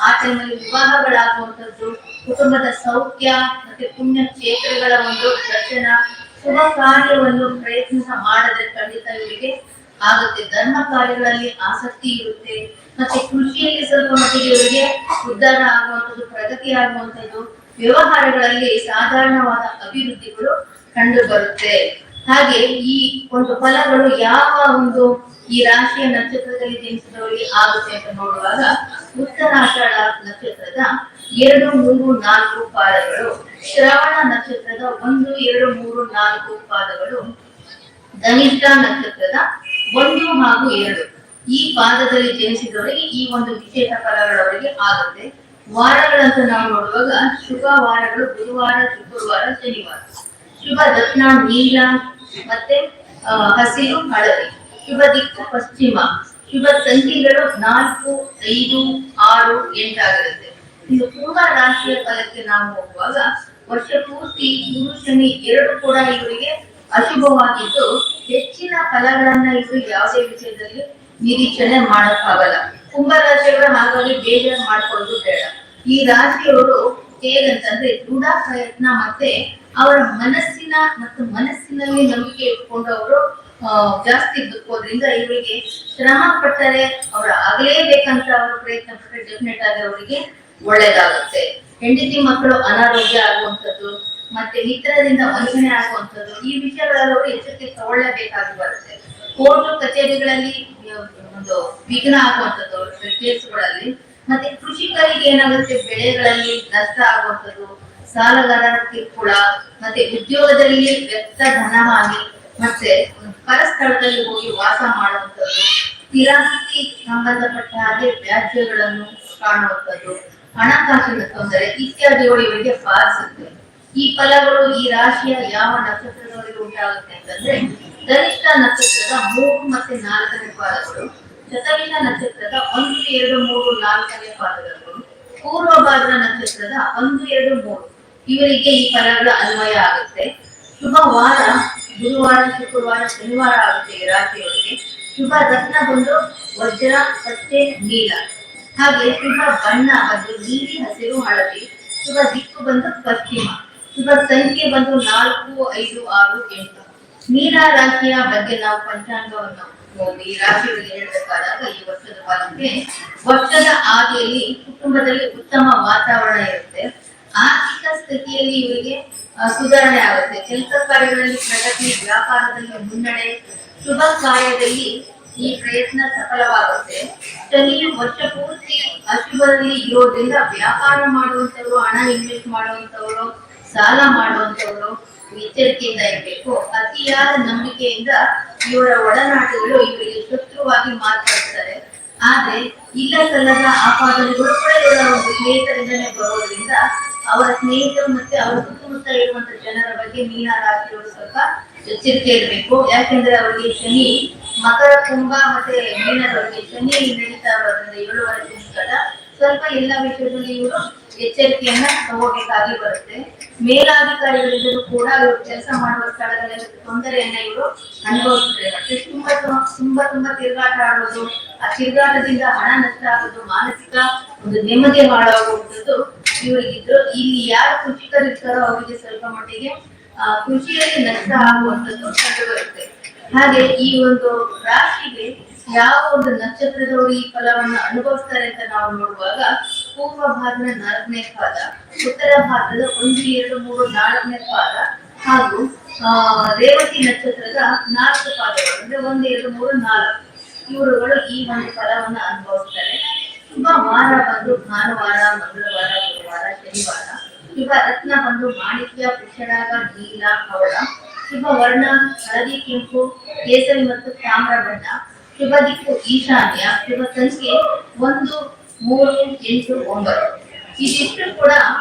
ಆ ಟೈಮಲ್ಲಿ ವಿವಾಹಗಳಾಗುವಂಥದ್ದು, ಕುಟುಂಬದ ಸೌಖ್ಯ ಮತ್ತೆ ಪುಣ್ಯ ಕ್ಷೇತ್ರಗಳ ಒಂದು ದರ್ಶನ, ಶುಭ ಕಾರ್ಯವನ್ನು ಪ್ರಯತ್ನ ಮಾಡದೆ ಖಂಡಿತ ಇವರಿಗೆ ಆಗುತ್ತೆ. ಧರ್ಮ ಕಾರ್ಯಗಳಲ್ಲಿ ಆಸಕ್ತಿ ಇರುತ್ತೆ. ಮತ್ತೆ ಕೃಷಿಯಲ್ಲಿ ಸ್ವಲ್ಪ ಮಟ್ಟಿಗೆ ಇವರಿಗೆ ಉದ್ಧಾರ ಆಗುವಂಥದ್ದು, ಪ್ರಗತಿ ಆಗುವಂಥದ್ದು, ವ್ಯವಹಾರಗಳಲ್ಲಿ ಸಾಧಾರಣವಾದ ಅಭಿವೃದ್ಧಿಗಳು ಕಂಡು ಬರುತ್ತೆ. ಹಾಗೆ ಈ ಒಂದು ಫಲಗಳು ಯಾವ ಒಂದು ಈ ರಾಶಿಯ ನಕ್ಷತ್ರದಲ್ಲಿ ಜನಿಸಿದವರಿಗೆ ಆಗುತ್ತೆ ಅಂತ ನೋಡುವಾಗ, ಉತ್ತರಾಷಾಢ ನಕ್ಷತ್ರದ 2, 3, 4 ಪಾದಗಳು. ಶ್ರವಣ ನಕ್ಷತ್ರದ 1, 2, 3, 4 ಪಾದಗಳು. ಧನಿಷ್ಠ ನಕ್ಷತ್ರದ 1 ಹಾಗೂ 2 ಈ ಪಾದದಲ್ಲಿ ಜನಿಸಿದವರಿಗೆ ಈ ಒಂದು ವಿಶೇಷ ಫಲಗಳವರಿಗೆ ಆಗುತ್ತೆ. ವಾರಗಳಂತ ನಾವು ನೋಡುವಾಗ ಶುಭ ವಾರಗಳು ಬುಧವಾರ, ಶುಕ್ರವಾರ, ಶನಿವಾರ. ಶುಭ ರತ್ನ ನೀಲ ಮತ್ತೆ ಹಸಿರು, ಹಳದಿ. ಶುಭ ದಿಕ್ಕು ಪಶ್ಚಿಮ. ಶುಭ ಸಂಖ್ಯೆಗಳು 4, 5, 6, 8 ಆಗಿರುತ್ತೆ. ಇನ್ನು ಪೂರ್ವ ರಾಶಿಯ ಫಲಕ್ಕೆ ನಾವು ಹೋಗುವಾಗ ವರ್ಷ ಪೂರ್ತಿ ಗುರು ಶನಿ 2 ಕೂಡ ಇವರಿಗೆ ಅಶುಭವಾಗಿದ್ದು ಹೆಚ್ಚಿನ ಫಲಗಳನ್ನ ಇವರು ಯಾವುದೇ ವಿಷಯದಲ್ಲಿ ನಿರೀಕ್ಷಣೆ ಮಾಡಕ್ಕಾಗಲ್ಲ. ಕುಂಭ ರಾಶಿಯವರ ಹಾಗಾಗಿ ಬೇಜಾರು ಮಾಡ್ಕೊಳ್ಳೋದು ಬೇಡ. ಈ ರಾಶಿಯವರು ಹೇಗಂತಂದ್ರೆ ದೃಢ ಪ್ರಯತ್ನ ಮತ್ತೆ ಅವರ ಮನಸ್ಸಿನಲ್ಲಿ ನಂಬಿಕೆ ಇಟ್ಕೊಂಡವರು ಜಾಸ್ತಿ ಬದುಕೋದ್ರಿಂದ ಇವರಿಗೆ ಶ್ರಮ ಪಟ್ಟರೆ ಅವರು ಆಗಲೇಬೇಕಂತ ಅವರು ಪ್ರಯತ್ನ ಪಟ್ಟರೆ ಡೆಫಿನೆಟ್ ಆಗಿ ಅವರಿಗೆ ಒಳ್ಳೇದಾಗುತ್ತೆ. ಹೆಂಡತಿ ಮಕ್ಕಳು ಅನಾರೋಗ್ಯ ಆಗುವಂಥದ್ದು ಮತ್ತೆ ಮಿತ್ರರಿಂದ ವಂಚನೆ ಆಗುವಂಥದ್ದು ಈ ವಿಷಯಗಳಲ್ಲಿ ಅವರು ಎಚ್ಚರಿಕೆ ತಗೊಳ್ಳೇಬೇಕಾಗಿ ಬರುತ್ತೆ. ಕೋರ್ಟ್ ಕಚೇರಿಗಳಲ್ಲಿ ಒಂದು ವಿಘ್ನ ಆಗುವಂಥದ್ದು ಕೇಸುಗಳಲ್ಲಿ. ಮತ್ತೆ ಕೃಷಿಕರಿಗೆ ಏನಾಗುತ್ತೆ, ಬೆಳೆಗಳಲ್ಲಿ ನಷ್ಟ ಆಗುವಂಥದ್ದು, ಸಾಲಗಾರರ ಕಿರುಕುಳ, ಮತ್ತೆ ಉದ್ಯೋಗದಲ್ಲಿ ವ್ಯಕ್ತ ಧನಹಾನಿ, ಮತ್ತೆ ಪರಸ್ಥಳದಲ್ಲಿ ಹೋಗಿ ವಾಸ ಮಾಡುವಂಥದ್ದು, ಸ್ಥಿರಾಸ್ತಿ ಸಂಬಂಧಪಟ್ಟ ಹಾಗೆ ವ್ಯಾಜ್ಯಗಳನ್ನು ಕಾಣುವಂಥದ್ದು, ಹಣಕಾಸಿನ ತೊಂದರೆ ಇತ್ಯಾದಿಗಳು ಇವರಿಗೆ ಬಾಧಿಸುತ್ತೆ. ಈ ಫಲಗಳು ಈ ರಾಶಿಯ ಯಾವ ನಕ್ಷತ್ರದವರಿಗೆ ಉಂಟಾಗುತ್ತೆ ಅಂತಂದ್ರೆ ಧನಿಷ್ಠ ನಕ್ಷತ್ರದ 3 ಮತ್ತೆ 4ನೇ ಪಾದಗಳು, ಶತಭಿಷ ನಕ್ಷತ್ರದ 1, 2, 3, 4ನೇ ಪಾದಗಳು, ಪೂರ್ವಭಾದ್ರ ನಕ್ಷತ್ರದ 1, 2, 3 ಇವರಿಗೆ ಈ ಫಲಗಳ ಅನ್ವಯ ಆಗುತ್ತೆ. ಶುಭ ವಾರ ಗುರುವಾರ, ಶುಕ್ರವಾರ, ಶನಿವಾರ ಆಗುತ್ತೆ ಈ ರಾಶಿಯವರಿಗೆ. ಶುಭ ರತ್ನ ಬಂದು ವಜ್ರ, ಪಚ್ಚೆ, ನೀಲ. ಹಾಗೆ ಶುಭ ಬಣ್ಣ ಬಂದು ನೀಲಿ, ಹಸಿರು, ಹಳದಿ. ಶುಭ ದಿಕ್ಕು ಬಂದು ಪಶ್ಚಿಮ. ಶುಭ ಸಂಖ್ಯೆ ಬಂದು 4, 5, 6, 8. ಮೀನ ರಾಶಿಯ ಬಗ್ಗೆ ನಾವು ಪಂಚಾಂಗವನ್ನು ಓದಿ ರಾಶಿಗಳಿಗೆ ಹೇಳಬೇಕಾದಾಗ ಈ ವರ್ಷದ ಫಲಕ್ಕೆ ವರ್ಷದ ಆದಿಯಲ್ಲಿ ಕುಟುಂಬದಲ್ಲಿ ಉತ್ತಮ ವಾತಾವರಣ ಇರುತ್ತೆ. ಆರ್ಥಿಕ ಸ್ಥಿತಿಯಲ್ಲಿ ಇವರಿಗೆ ಸುಧಾರಣೆ ಆಗುತ್ತೆ. ಕೆಲಸ ಕಾರ್ಯಗಳಲ್ಲಿ ಪ್ರಗತಿ, ವ್ಯಾಪಾರದಲ್ಲಿ ಮುನ್ನಡೆ, ಶುಭ ಕಾರ್ಯದಲ್ಲಿ ಈ ಪ್ರಯತ್ನ ಸಫಲವಾಗುತ್ತೆ. ಶನಿಯು ವರ್ಷ ಪೂರ್ತಿ ಅಶುಭದಲ್ಲಿ ಇರೋದ್ರಿಂದ ವ್ಯಾಪಾರ ಮಾಡುವಂತವರು, ಹಣ ಇನ್ವೆಸ್ಟ್ ಮಾಡುವಂತವರು, ಸಾಲ ಮಾಡುವಂತವರು ಎಚ್ಚರಿಕೆಯಿಂದ ಇರಬೇಕು. ಅತಿಯಾದ ನಂಬಿಕೆಯಿಂದ ಇವರ ಒಡನಾಟಗಳು ಇವರಿಗೆ ಶತ್ರುವಾಗಿ ಮಾರ್ಪಡ್ತಾರೆ. ಆದ್ರೆ ಇಲ್ಲ ಸಲ್ಲದ ಆಪಾದನೆಗಳು ಕೂಡ ಇವರ ಒಂದು ಸ್ನೇಹಿತರಿಂದಲೇ ಬರೋದ್ರಿಂದ ಅವರ ಸ್ನೇಹಿತರು ಮತ್ತೆ ಅವರ ಸುತ್ತಮುತ್ತ ಇರುವಂತ ಜನರ ಬಗ್ಗೆ ಮೀನ ರಾಶಿಯವರು ಸ್ವಲ್ಪ ಎಚ್ಚರಿಕೆ ಇರಬೇಕು. ಯಾಕೆಂದ್ರೆ ಅವರಿಗೆ ಶನಿ ಮಕರ, ಕುಂಭ ಮತ್ತೆ ಮೀನದವರಿಗೆ ಶನಿ ನಡೀತಾ ಇರೋದ್ರಿಂದ 7 ವರ್ಷದ ಸ್ವಲ್ಪ ಎಲ್ಲ ವಿಷಯದಲ್ಲಿ ಇವರು ಎಚ್ಚರಿಕೆಯನ್ನ ತಗೋಬೇಕಾಗಿ ಬರುತ್ತೆ. ಮೇಲಾಧಿಕಾರಿಗಳಿಂದಲೂ ಕೂಡ ಇವರು ಕೆಲಸ ಮಾಡುವ ಸ್ಥಳಗಳಲ್ಲಿ ತೊಂದರೆಯನ್ನ ಇವರು ಅನುಭವಿಸ್ತಾರೆ. ಮತ್ತೆ ತುಂಬಾ ತಿರುಗಾಟ ಆಡೋದು, ಆ ತಿರುಗಾಟದಿಂದ ಹಣ ನಷ್ಟ ಆಗೋದು, ಮಾನಸಿಕ ಒಂದು ನೆಮ್ಮದಿ ಹಾಳಾಗುವಂಥದ್ದು ಇವರಿಗಿದ್ರು. ಇಲ್ಲಿ ಯಾರು ಕೃಷಿಕರಿರ್ತಾರೋ ಅವರಿಗೆ ಸ್ವಲ್ಪ ಮಟ್ಟಿಗೆ ಕೃಷಿಯಲ್ಲಿ ನಷ್ಟ ಆಗುವಂಥದ್ದು ಕಂಡು ಬರುತ್ತೆ. ಹಾಗೆ ಈ ಒಂದು ರಾಶಿಗೆ ಯಾವ ಒಂದು ನಕ್ಷತ್ರದವರು ಈ ಫಲವನ್ನು ಅನುಭವಿಸ್ತಾರೆ ಅಂತ ನಾವು ನೋಡುವಾಗ ಪೂರ್ವ ಭಾಗದ 4ನೇ ಪಾದ, ಉತ್ತರ ಭಾಗದ 1, 2, 3, 4ನೇ ಪಾದ ಹಾಗೂ ರೇವತಿ ನಕ್ಷತ್ರದ 4 ಪಾದಗಳು ಅಂದ್ರೆ 1, 2, 3, 4 ಇವರುಗಳು ಈ ಒಂದು ಫಲವನ್ನ ಅನುಭವಿಸ್ತಾರೆ. ಶುಭ ವಾರ ಬಂದು ಭಾನುವಾರ, ಮಂಗಳವಾರ, ಗುರುವಾರ, ಶನಿವಾರ. ಶುಭ ರತ್ನ ಬಂದು ಮಾಣಿಕ್ಯ, ಪುಷ್ಯರಾಗ, ನೀಲ, ಹವಳ. ಶುಭ ವರ್ಣ ಹಳದಿ, ಕೆಂಪು, ಕೇಸರಿ ಮತ್ತು ತಾಮ್ರ ಬಣ್ಣ. ಶುಭ ದಿಕ್ಕು ಈಶಾನ್ಯ. ಶುಭ ಸಂಖ್ಯೆ 1, 3, 8, 9. ಇದಿಷ್ಟು ಕೂಡ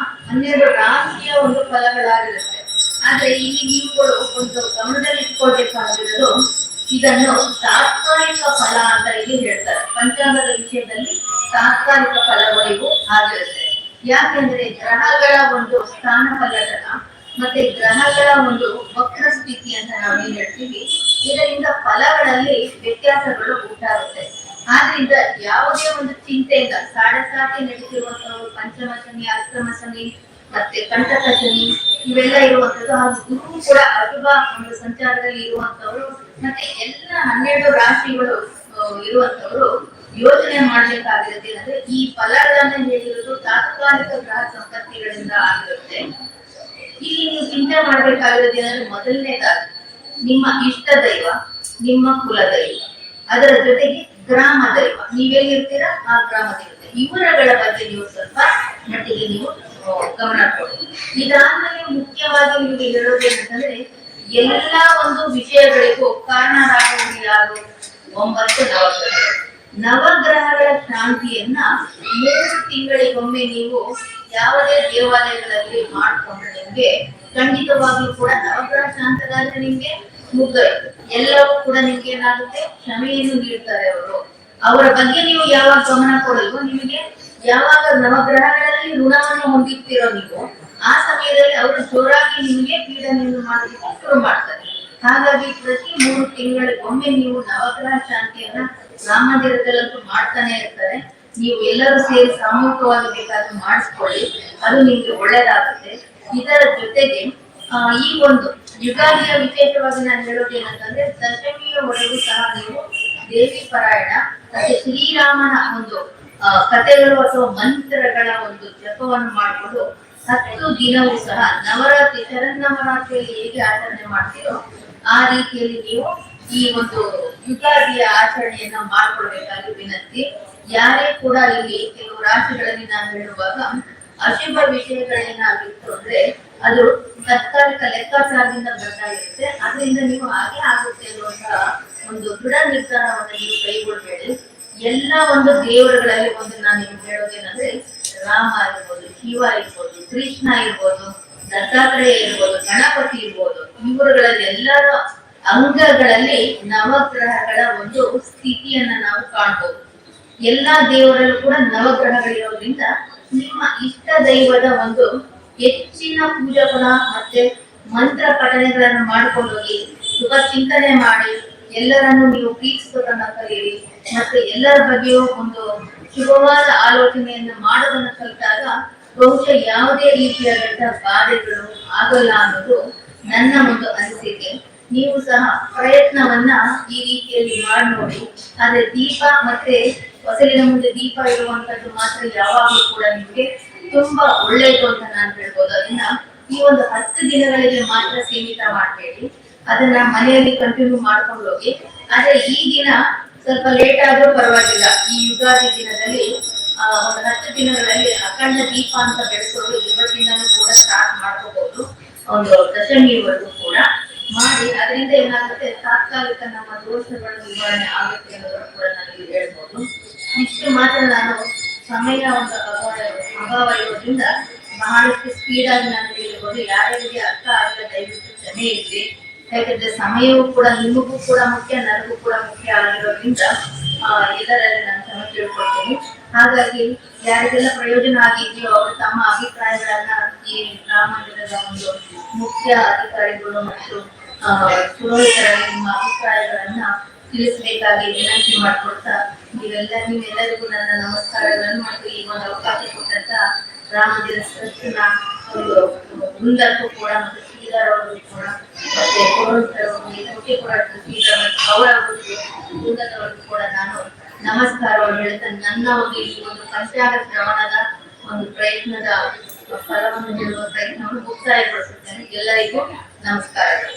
12 ರಾಶಿಯ ಒಂದು ಫಲಗಳಾಗಿರುತ್ತೆ. ಆದ್ರೆ ಇಲ್ಲಿ ನೀವುಗಳು ಒಂದು ಗಮನದಲ್ಲಿ ಇಟ್ಕೊಳ್ಬೇಕಾಗಿರೋದು ಇದನ್ನು ತಾತ್ಕಾಲಿಕ ಫಲ ಅಂತ ಇಲ್ಲಿ ಹೇಳ್ತಾರೆ. ಪಂಚಾಂಗದ ವಿಷಯದಲ್ಲಿ ತಾತ್ಕಾಲಿಕ ಫಲಗಳಿಗೂ ಆಗಿರುತ್ತೆ. ಯಾಕೆಂದ್ರೆ ಗ್ರಹಗಳ ಒಂದು ಸ್ಥಾನ ಫಲಗಳ ಮತ್ತೆ ಗ್ರಹಗಳ ಒಂದು ವಕ್ರ ಸ್ಥಿತಿ ಅಂತ ನಾವು ಏನ್ ಹೇಳ್ತೀವಿ, ಇದರಿಂದ ಫಲಗಳಲ್ಲಿ ವ್ಯತ್ಯಾಸಗಳು ಉಂಟಾಗುತ್ತೆ. ಆದ್ರಿಂದ ಯಾವುದೇ ಒಂದು ಚಿಂತೆಯಿಂದ ಸಾಡಸಾತಿ ನಡೀತಿರುವಂತವರು ಪಂಚಮ ಶನಿ, ಅಷ್ಟಮ ಶನಿ ಮತ್ತೆ ಕಂಟಕ ಶನಿ ಇವೆಲ್ಲ ಇರುವಂತದ್ದು, ಹಾಗೂ ಗುರು ಕೂಡ ಅಶುಭ ಒಂದು ಸಂಚಾರದಲ್ಲಿ ಇರುವಂತವರು ಮತ್ತೆ ಎಲ್ಲ 12 ರಾಶಿಗಳು ಇರುವಂತವರು ಯೋಚನೆ ಮಾಡ್ಬೇಕಾಗಿರುತ್ತೆ. ಅಂದ್ರೆ ಈ ಫಲಗಳನ್ನ ಹೇಳಿರೋದು ತಾತ್ಕಾಲಿಕ ಗ್ರಹ ಸಂಪತ್ತಿಗಳಿಂದ ಆಗಿರುತ್ತೆ. ಇಲ್ಲಿ ನೀವು ಚಿಂತೆ ಮಾಡ್ಬೇಕಾಗಿರೋದು ಏನಂದ್ರೆ ಮೊದಲನೇದಾಗಿ ನಿಮ್ಮ ಇಷ್ಟ ದೈವ, ನಿಮ್ಮ ಕುಲ ದೈವ, ಅದರ ಜೊತೆಗೆ ಗ್ರಾಮ ದೈವ, ನೀವೆಲ್ಲಿರ್ತೀರಾ ಆ ಗ್ರಾಮ ದೇವತೆ, ಇವರಗಳ ಬಗ್ಗೆ ನೀವು ಸ್ವಲ್ಪ ಮಟ್ಟಿಗೆ ನೀವು ಗಮನ ಕೊಡಿ. ಇದಾದ್ಮೇಲೆ ಮುಖ್ಯವಾಗಿ ನಿಮಗೆ ಹೇಳೋದೇನಂತಂದ್ರೆ ಎಲ್ಲ ಒಂದು ವಿಷಯಗಳಿಗೂ ಕಾರಣರಾಗುವುದು ಯಾರು? 9 ನವಗ್ರಹಗಳು. ನವಗ್ರಹಗಳ ಶಾಂತಿಯನ್ನ 3 ತಿಂಗಳಿಗೊಮ್ಮೆ ನೀವು ಯಾವುದೇ ದೇವಾಲಯಗಳಲ್ಲಿ ಮಾಡಿಕೊಂಡ್ರೆ ನಿಮ್ಗೆ ಖಂಡಿತವಾಗ್ಲೂ ಕೂಡ ನವಗ್ರಹ ಶಾಂತರಾದ್ರೆ ನಿಮ್ಗೆ ಮುಗ್ದೋಯ್ತು. ಎಲ್ಲವೂ ಕೂಡ ನಿಮ್ಗೆ ಏನಾಗುತ್ತೆ, ಕ್ಷಮೆಯನ್ನು ನೀಡ್ತಾರೆ ಅವರು. ಅವರ ಬಗ್ಗೆ ನೀವು ಯಾವಾಗ ಗಮನ ಕೊಡಲ್ವೋ, ನಿಮಗೆ ಯಾವಾಗ ನವಗ್ರಹಗಳಲ್ಲಿ ಋಣವನ್ನು ಹೊಂದಿರ್ತೀರೋ ನೀವು, ಆ ಸಮಯದಲ್ಲಿ ಅವರು ಜೋರಾಗಿ ನಿಮಗೆ ಪೀಡನೆಯನ್ನು ಮಾಡಲಿಕ್ಕೆ ಶುರು ಮಾಡ್ತಾರೆ. ಹಾಗಾಗಿ ಪ್ರತಿ 3 ತಿಂಗಳಿಗೊಮ್ಮೆ ನೀವು ನವಗ್ರಹ ಶಾಂತಿಯನ್ನ ರಾಮಮಂದಿರದಲ್ಲಂತೂ ಮಾಡ್ತಾನೆ ಇರ್ತಾರೆ. ನೀವು ಎಲ್ಲರೂ ಸೇರಿ ಸಾಮೂಹಿಕವಾಗಿ ಬೇಕಾದ್ರೂ ಮಾಡಿಸ್ಕೊಳ್ಳಿ, ಅದು ನಿಮ್ಗೆ ಒಳ್ಳೇದಾಗುತ್ತೆ. ಇದರ ಜೊತೆಗೆ ಈ ಒಂದು ಯುಗಾದಿಯ ವಿಶೇಷವಾಗಿ ನಾನು ಹೇಳೋದೇನಂತಂದ್ರೆ ದಶಮಿಯವರೆಗೂ ಸಹ ನೀವು ದೇವಿ ಪಾರಾಯಣ ಮತ್ತೆ ಶ್ರೀರಾಮನ ಒಂದು ಕಥೆಗಳು ಅಥವಾ ಮಂತ್ರಗಳ ಒಂದು ಜಪವನ್ನು ಮಾಡಿಕೊಂಡು 10 ದಿನವೂ ಸಹ ನವರಾತ್ರಿ ಶರನ್ನವರಾತ್ರಿಯಲ್ಲಿ ಹೇಗೆ ಆಚರಣೆ ಮಾಡ್ತೀರೋ ಆ ರೀತಿಯಲ್ಲಿ ನೀವು ಈ ಒಂದು ಯುಗಾದಿಯ ಆಚರಣೆಯನ್ನ ಮಾಡ್ಕೊಳ್ಬೇಕಾಗಿ ವಿನಂತಿ. ಯಾರೇ ಕೂಡ ಇಲ್ಲಿ ಕೆಲವು ರಾಶಿಗಳಲ್ಲಿ ನಾನು ಹೇಳುವಾಗ ಅಶುಭ ವಿಷಯಗಳೇನಾಗಿತ್ತು ಅಂದ್ರೆ ಅದು ತಾತ್ಕಾಲಿಕ ಲೆಕ್ಕಾಚಾರದಿಂದ ಬರ್ತಾಗಿರುತ್ತೆ. ಅದರಿಂದ ನೀವು ಹಾಗೆ ಆಗುತ್ತೆ ಅನ್ನುವಂತಹ ಒಂದು ದೃಢ ನಿರ್ಧಾರವನ್ನು ನೀವು ಕೈಗೊಳ್ಳಬೇಡಿ. ಎಲ್ಲ ಒಂದು ದೇವರುಗಳಲ್ಲಿ ಒಂದು ನಾನು ನಿಮ್ಗೆ ಹೇಳೋದೇನಂದ್ರೆ ರಾಮ ಇರ್ಬೋದು, ಶಿವ ಇರ್ಬೋದು, ಕೃಷ್ಣ ಇರ್ಬೋದು, ದತ್ತಾತ್ರೇಯ ಇರ್ಬೋದು, ಗಣಪತಿ ಇರ್ಬೋದು, ಇವರುಗಳಲ್ಲಿ ಎಲ್ಲರ ಅಂಗಗಳಲ್ಲಿ ನವಗ್ರಹಗಳ ಒಂದು ಸ್ಥಿತಿಯನ್ನ ನಾವು ಕಾಣ್ಬೋದು. ಎಲ್ಲಾ ದೇವರಲ್ಲೂ ಕೂಡ ನವಗ್ರಹಗಳಿರೋದ್ರಿಂದ ನಿಮ್ಮ ಇಷ್ಟ ದೈವದ ಒಂದು ಹೆಚ್ಚಿನ ಪೂಜೆಗಳ ಮತ್ತೆ ಮಂತ್ರ ಪಠಣೆಗಳನ್ನು ಮಾಡ್ಕೊಂಡು ಹೋಗಿ ಶುಭ ಚಿಂತನೆ ಮಾಡಿ ಎಲ್ಲರನ್ನು ನೀವು ಪ್ರೀತಿಸೋದನ್ನ ಕಲಿಯಿರಿ. ಮತ್ತೆ ಎಲ್ಲರ ಬಗ್ಗೆಯೂ ಒಂದು ಶುಭವಾದ ಆಲೋಚನೆಯನ್ನು ಮಾಡೋದನ್ನ ಕಲಿತಾಗ ಬಹುಶಃ ಯಾವುದೇ ರೀತಿಯಾದಂತಹ ಬಾಧೆಗಳು ಆಗಲ್ಲ ಅನ್ನೋದು ನನ್ನ ಒಂದು ಅನಿಸಿಕೆ. ನೀವು ಸಹ ಪ್ರಯತ್ನವನ್ನ ಈ ರೀತಿಯಲ್ಲಿ ಮಾಡಿ ನೋಡಿ. ಆದ್ರೆ ದೀಪ ಮತ್ತೆ ಹೊಸಲಿನ ಮುಂದೆ ದೀಪ ಇರುವಂತದ್ದು ಮಾತ್ರ ಯಾವಾಗಲೂ ಕೂಡ ನಿಮ್ಗೆ ತುಂಬಾ ಒಳ್ಳೇದು ಅಂತ ನಾನು ಹೇಳ್ಬೋದು. ಅದನ್ನ ಈ ಒಂದು 10 ದಿನಗಳಿಗೆ ಮಾತ್ರ ಸೀಮಿತ ಮಾಡಬೇಡಿ, ಅದನ್ನ ಮನೆಯಲ್ಲಿ ಕಂಟಿನ್ಯೂ ಮಾಡ್ಕೊಂಡು ಹೋಗಿ. ಆದ್ರೆ ಈ ದಿನ ಸ್ವಲ್ಪ ಲೇಟ್ ಆದ್ರೂ ಪರವಾಗಿಲ್ಲ. ಈ ಯುಗಾದಿ ದಿನದಲ್ಲಿ ಒಂದು 10 ದಿನಗಳಲ್ಲಿ ಅಖಂಡ ದೀಪ ಅಂತ ಬೆಳೆಸೋದು ಇವತ್ತಿಂದನೂ ಕೂಡ ಸ್ಟಾರ್ಟ್ ಮಾಡ್ಕೋಬಹುದು. ಒಂದು ದಶಮಿಯವರೆಗೂ ಕೂಡ ಮಾಡಿ. ಅದರಿಂದ ಏನಾಗುತ್ತೆ, ತಾತ್ಕಾಲಿಕ ನಮ್ಮ ದೋಷಗಳ ನಿವಾರಣೆ ಆಗುತ್ತೆ ಅನ್ನೋದನ್ನು ಕೂಡ ನನಗೆ ಹೇಳ್ಬೋದು. ಇಷ್ಟು ಮಾತ್ರ. ನಾನು ಸಮಯ ಒಂದು ಅಭಾವ ಇರೋದ್ರಿಂದ ಬಹಳಷ್ಟು ಸ್ಪೀಡ್ ಆಗಿ ನಾನು ಹೇಳ್ಬೋದು. ಯಾರಿಗೆ ಅರ್ಥ ಆಗಲ್ಲ ದಯವಿಟ್ಟು ಕ್ಷಮೆ ಇರ್ಲಿ. ಯಾಕಂದ್ರೆ ಸಮಯವೂ ಕೂಡ ನಿಮಗೂ ಕೂಡ ಮುಖ್ಯ, ನನಗೂ ಕೂಡ ಮುಖ್ಯ ಆಗಿರೋದ್ರಿಂದ ಎಲ್ಲರಲ್ಲಿ ನಾನು ಕ್ಷಮೆ ತಿಳ್ಕೊಳ್ತೀನಿ. ಹಾಗಾಗಿ ಯಾರಿಗೆಲ್ಲ ಪ್ರಯೋಜನ ಆಗಿದೆಯೋ ಅವರು ತಮ್ಮ ಅಭಿಪ್ರಾಯಗಳನ್ನ ಈ ರಾಮಮಂದಿರದ ಒಂದು ಮುಖ್ಯ ಅಧಿಕಾರಿಗಳು ಮತ್ತು ಪುರೋಹಿತರಲ್ಲಿ ನಿಮ್ಮ ಅಭಿಪ್ರಾಯಗಳನ್ನ ತಿಳಿಸಬೇಕಾಗಿ ವಿನಂತಿ ಮಾಡಿಕೊಡ್ತಾ ನೀವೆಲ್ಲರಿಗೂ ನನ್ನ ನಮಸ್ಕಾರಗಳನ್ನು ಮತ್ತು ಈ ಒಂದು ಅವಕಾಶ ಕೊಟ್ಟಂತ ರಾಮಮಂದಿರ ಟ್ರಸ್ಟ್ನ ಒಂದು ವೃಂದಕ್ಕೂ ಕೂಡ ಮತ್ತು ಶ್ರೀಧರ್ ಅವರು ಕೂಡ ಮತ್ತೆ ಪುರೋಹಿತರು ಮುಖ್ಯ ಕೂಡ ಶ್ರೀಧರ್ ಅವರ ವೃಂದದವರಿಗೂ ಕೂಡ ನಾನು ನಮಸ್ಕಾರವನ್ನು ಹೇಳ್ತಾ ನನ್ನ ಒಂದು ಈ ಒಂದು ಪಂಚಾಂಗ ಶ್ರವಣದ ಒಂದು ಪ್ರಯತ್ನದ ಫಲವನ್ನು ಹೇಳುವ ಪ್ರಯತ್ನವನ್ನು ಮುಕ್ತಾಯಗೊಳಿಸುತ್ತೇನೆ. ಎಲ್ಲರಿಗೂ ನಮಸ್ಕಾರಗಳು.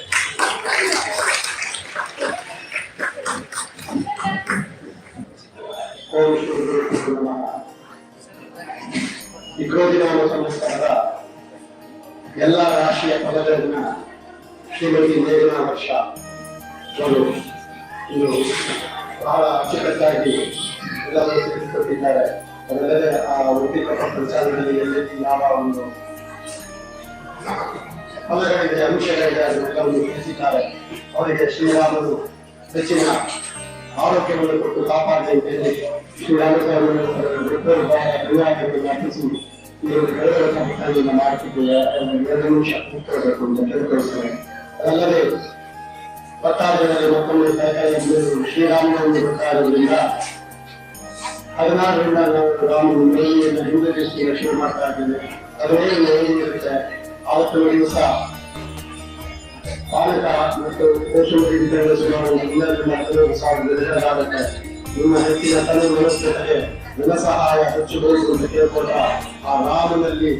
ವಿಕ್ರೋಧಿನಾಮ ಸಂವತ್ಸರದ ಎಲ್ಲ ರಾಶಿಯ ಫಲಗಳನ್ನ ಶ್ರೀಮತಿ ಮೇಘನಾ ವರ್ಷ ಅವರು ಇನ್ನು ಬಹಳ ಅಚ್ಚುಕಟ್ಟಾಗಿ ಎಲ್ಲರೂ ತಿಳಿಸಿಕೊಟ್ಟಿದ್ದಾರೆ. ಅದಲ್ಲದೆ ಆ ವೃತ್ತಿಕ ಪಂಚಾಂಗದಲ್ಲಿ ಎಲ್ಲೆಲ್ಲಿ ಯಾವ ಒಂದು ಫಲಗಳಿದೆ, ಅಂಶಗಳಿದೆ ಅದನ್ನೆಲ್ಲವನ್ನು ತಿಳಿಸಿದ್ದಾರೆ. ಅವರಿಗೆ ಶ್ರೀರಾಮನು ಹೆಚ್ಚಿನ ಆರೋಗ್ಯವನ್ನು ಕೊಟ್ಟು ಕಾಪಾಡಿದಂತೆ ಶ್ರೀರಾಮಸ್ವಾಮಿಯನ್ನು ಅರ್ಪಿಸಿ ಮಾಡುತ್ತಿದ್ದೇವೆ. 2 ನಿಮಿಷ ಕೂತ್ಕೊಳ್ಬೇಕು ಅಂತ ಕೇಳಿಕೊಳ್ತೇವೆ. ಅದಲ್ಲದೆ 16 ಜನರಲ್ಲಿ ಮತ್ತೊಮ್ಮೆ ಶ್ರೀರಾಮನವರನ್ನು ಗೊತ್ತಾಗೋದ್ರಿಂದ 16ರಿಂದ ನಾವು ರಾಮನು ಮೇಲಿನಿಂದ ಹಿಂದೆ ದೃಷ್ಟಿಗೆ ಶುರು ಮಾಡ್ತಾ ಇದ್ದೇವೆ. ಅದನ್ನೇ ಇರುತ್ತೆ. ಆವತ್ತು ದಿವಸ ಪಾಲಕ ಮತ್ತು ಕೋಶಮುಖಿ ಆಗುತ್ತೆ. ನಿಮ್ಮ ಹೆಚ್ಚಿನ ತಲೆ ಮನಸ್ಸಿಗೆ ಧನಸಹಾಯ ಹೆಚ್ಚು ಬೇಕು ಅಂತ ಕೇಳ್ಕೊಂಡ ಆ ರಾಮನಲ್ಲಿ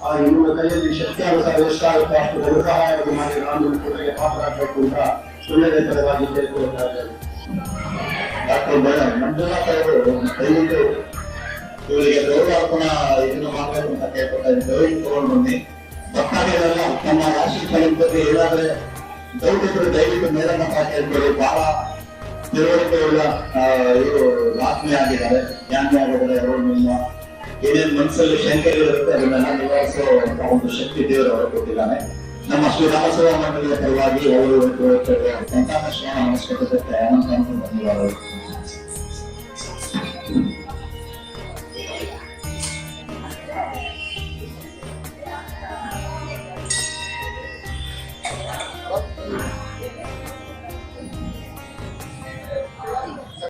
ಆ ನಿಮ್ಮ ಕೈಯಲ್ಲಿ ಶಕ್ತಿಯಾನುಸಾರ ಎಷ್ಟಾಗುತ್ತೆ ಅಷ್ಟು ಧನಸಹಾಯವನ್ನು ಮಾಡಿ ರಾಮನ ಕೃಪೆಗೆ ಪಾತ್ರರಾಗಬೇಕು ಅಂತ ಸುಳ್ಳೆತರವಾಗಿ ಕೇಳ್ಕೊಳ್ತಾ ಇದ್ದಾರೆ. ಡಾಕ್ಟರ್ ಮಂಜುನಾಥ್ ಅವರು ದಯವಿಟ್ಟು ಇವರಿಗೆ ಗೌರವಾರ್ಪಣಾ ಇದನ್ನು ಮಾಡಬೇಕು ತಗೊಂಡು ಬನ್ನಿ. ಭಕ್ತಾದಿಗಳೆಲ್ಲ ತಮ್ಮ ರಾಶಿ ಫಲದ ಬಗ್ಗೆ ಏನಾದ್ರೆ ಡೌಟ್ ಇದ್ರೆ ದಯವಿಟ್ಟು ಮೇಲನ್ನ ಕೇಳ್ಕೊಳ್ಳಿ. ಬಹಳ ತಿಳುವಳಿಕೆಯುಳ್ಳ ಇವರು ಆತ್ಮೀಯ ಆಗಿದ್ದಾರೆ. ಜ್ಞಾನಿ ಆಗಿದ್ದಾರೆ. ಅವರು ನಿಮ್ಮ ಏನೇನು ಮನಸ್ಸಲ್ಲಿ ಶಂಕೆಗಳಿರುತ್ತೆ ಅದನ್ನೆಲ್ಲ ನಿವಾರಿಸೋ ಒಂದು ಶಕ್ತಿ ದೇವರು ಅವರು ಕೊಟ್ಟಿದ್ದಾನೆ. ನಮ್ಮ ಶ್ರೀ ರಾಮಸೇವಾ ಮಂಡಳಿಯ ಪರವಾಗಿ ಅವರು ಸಂತಾನ ಶ್ರವಣ ನಮಸ್ಕೃತಕ್ಕೆ ಅನಂತ ಧನ್ಯವಾದಗಳು.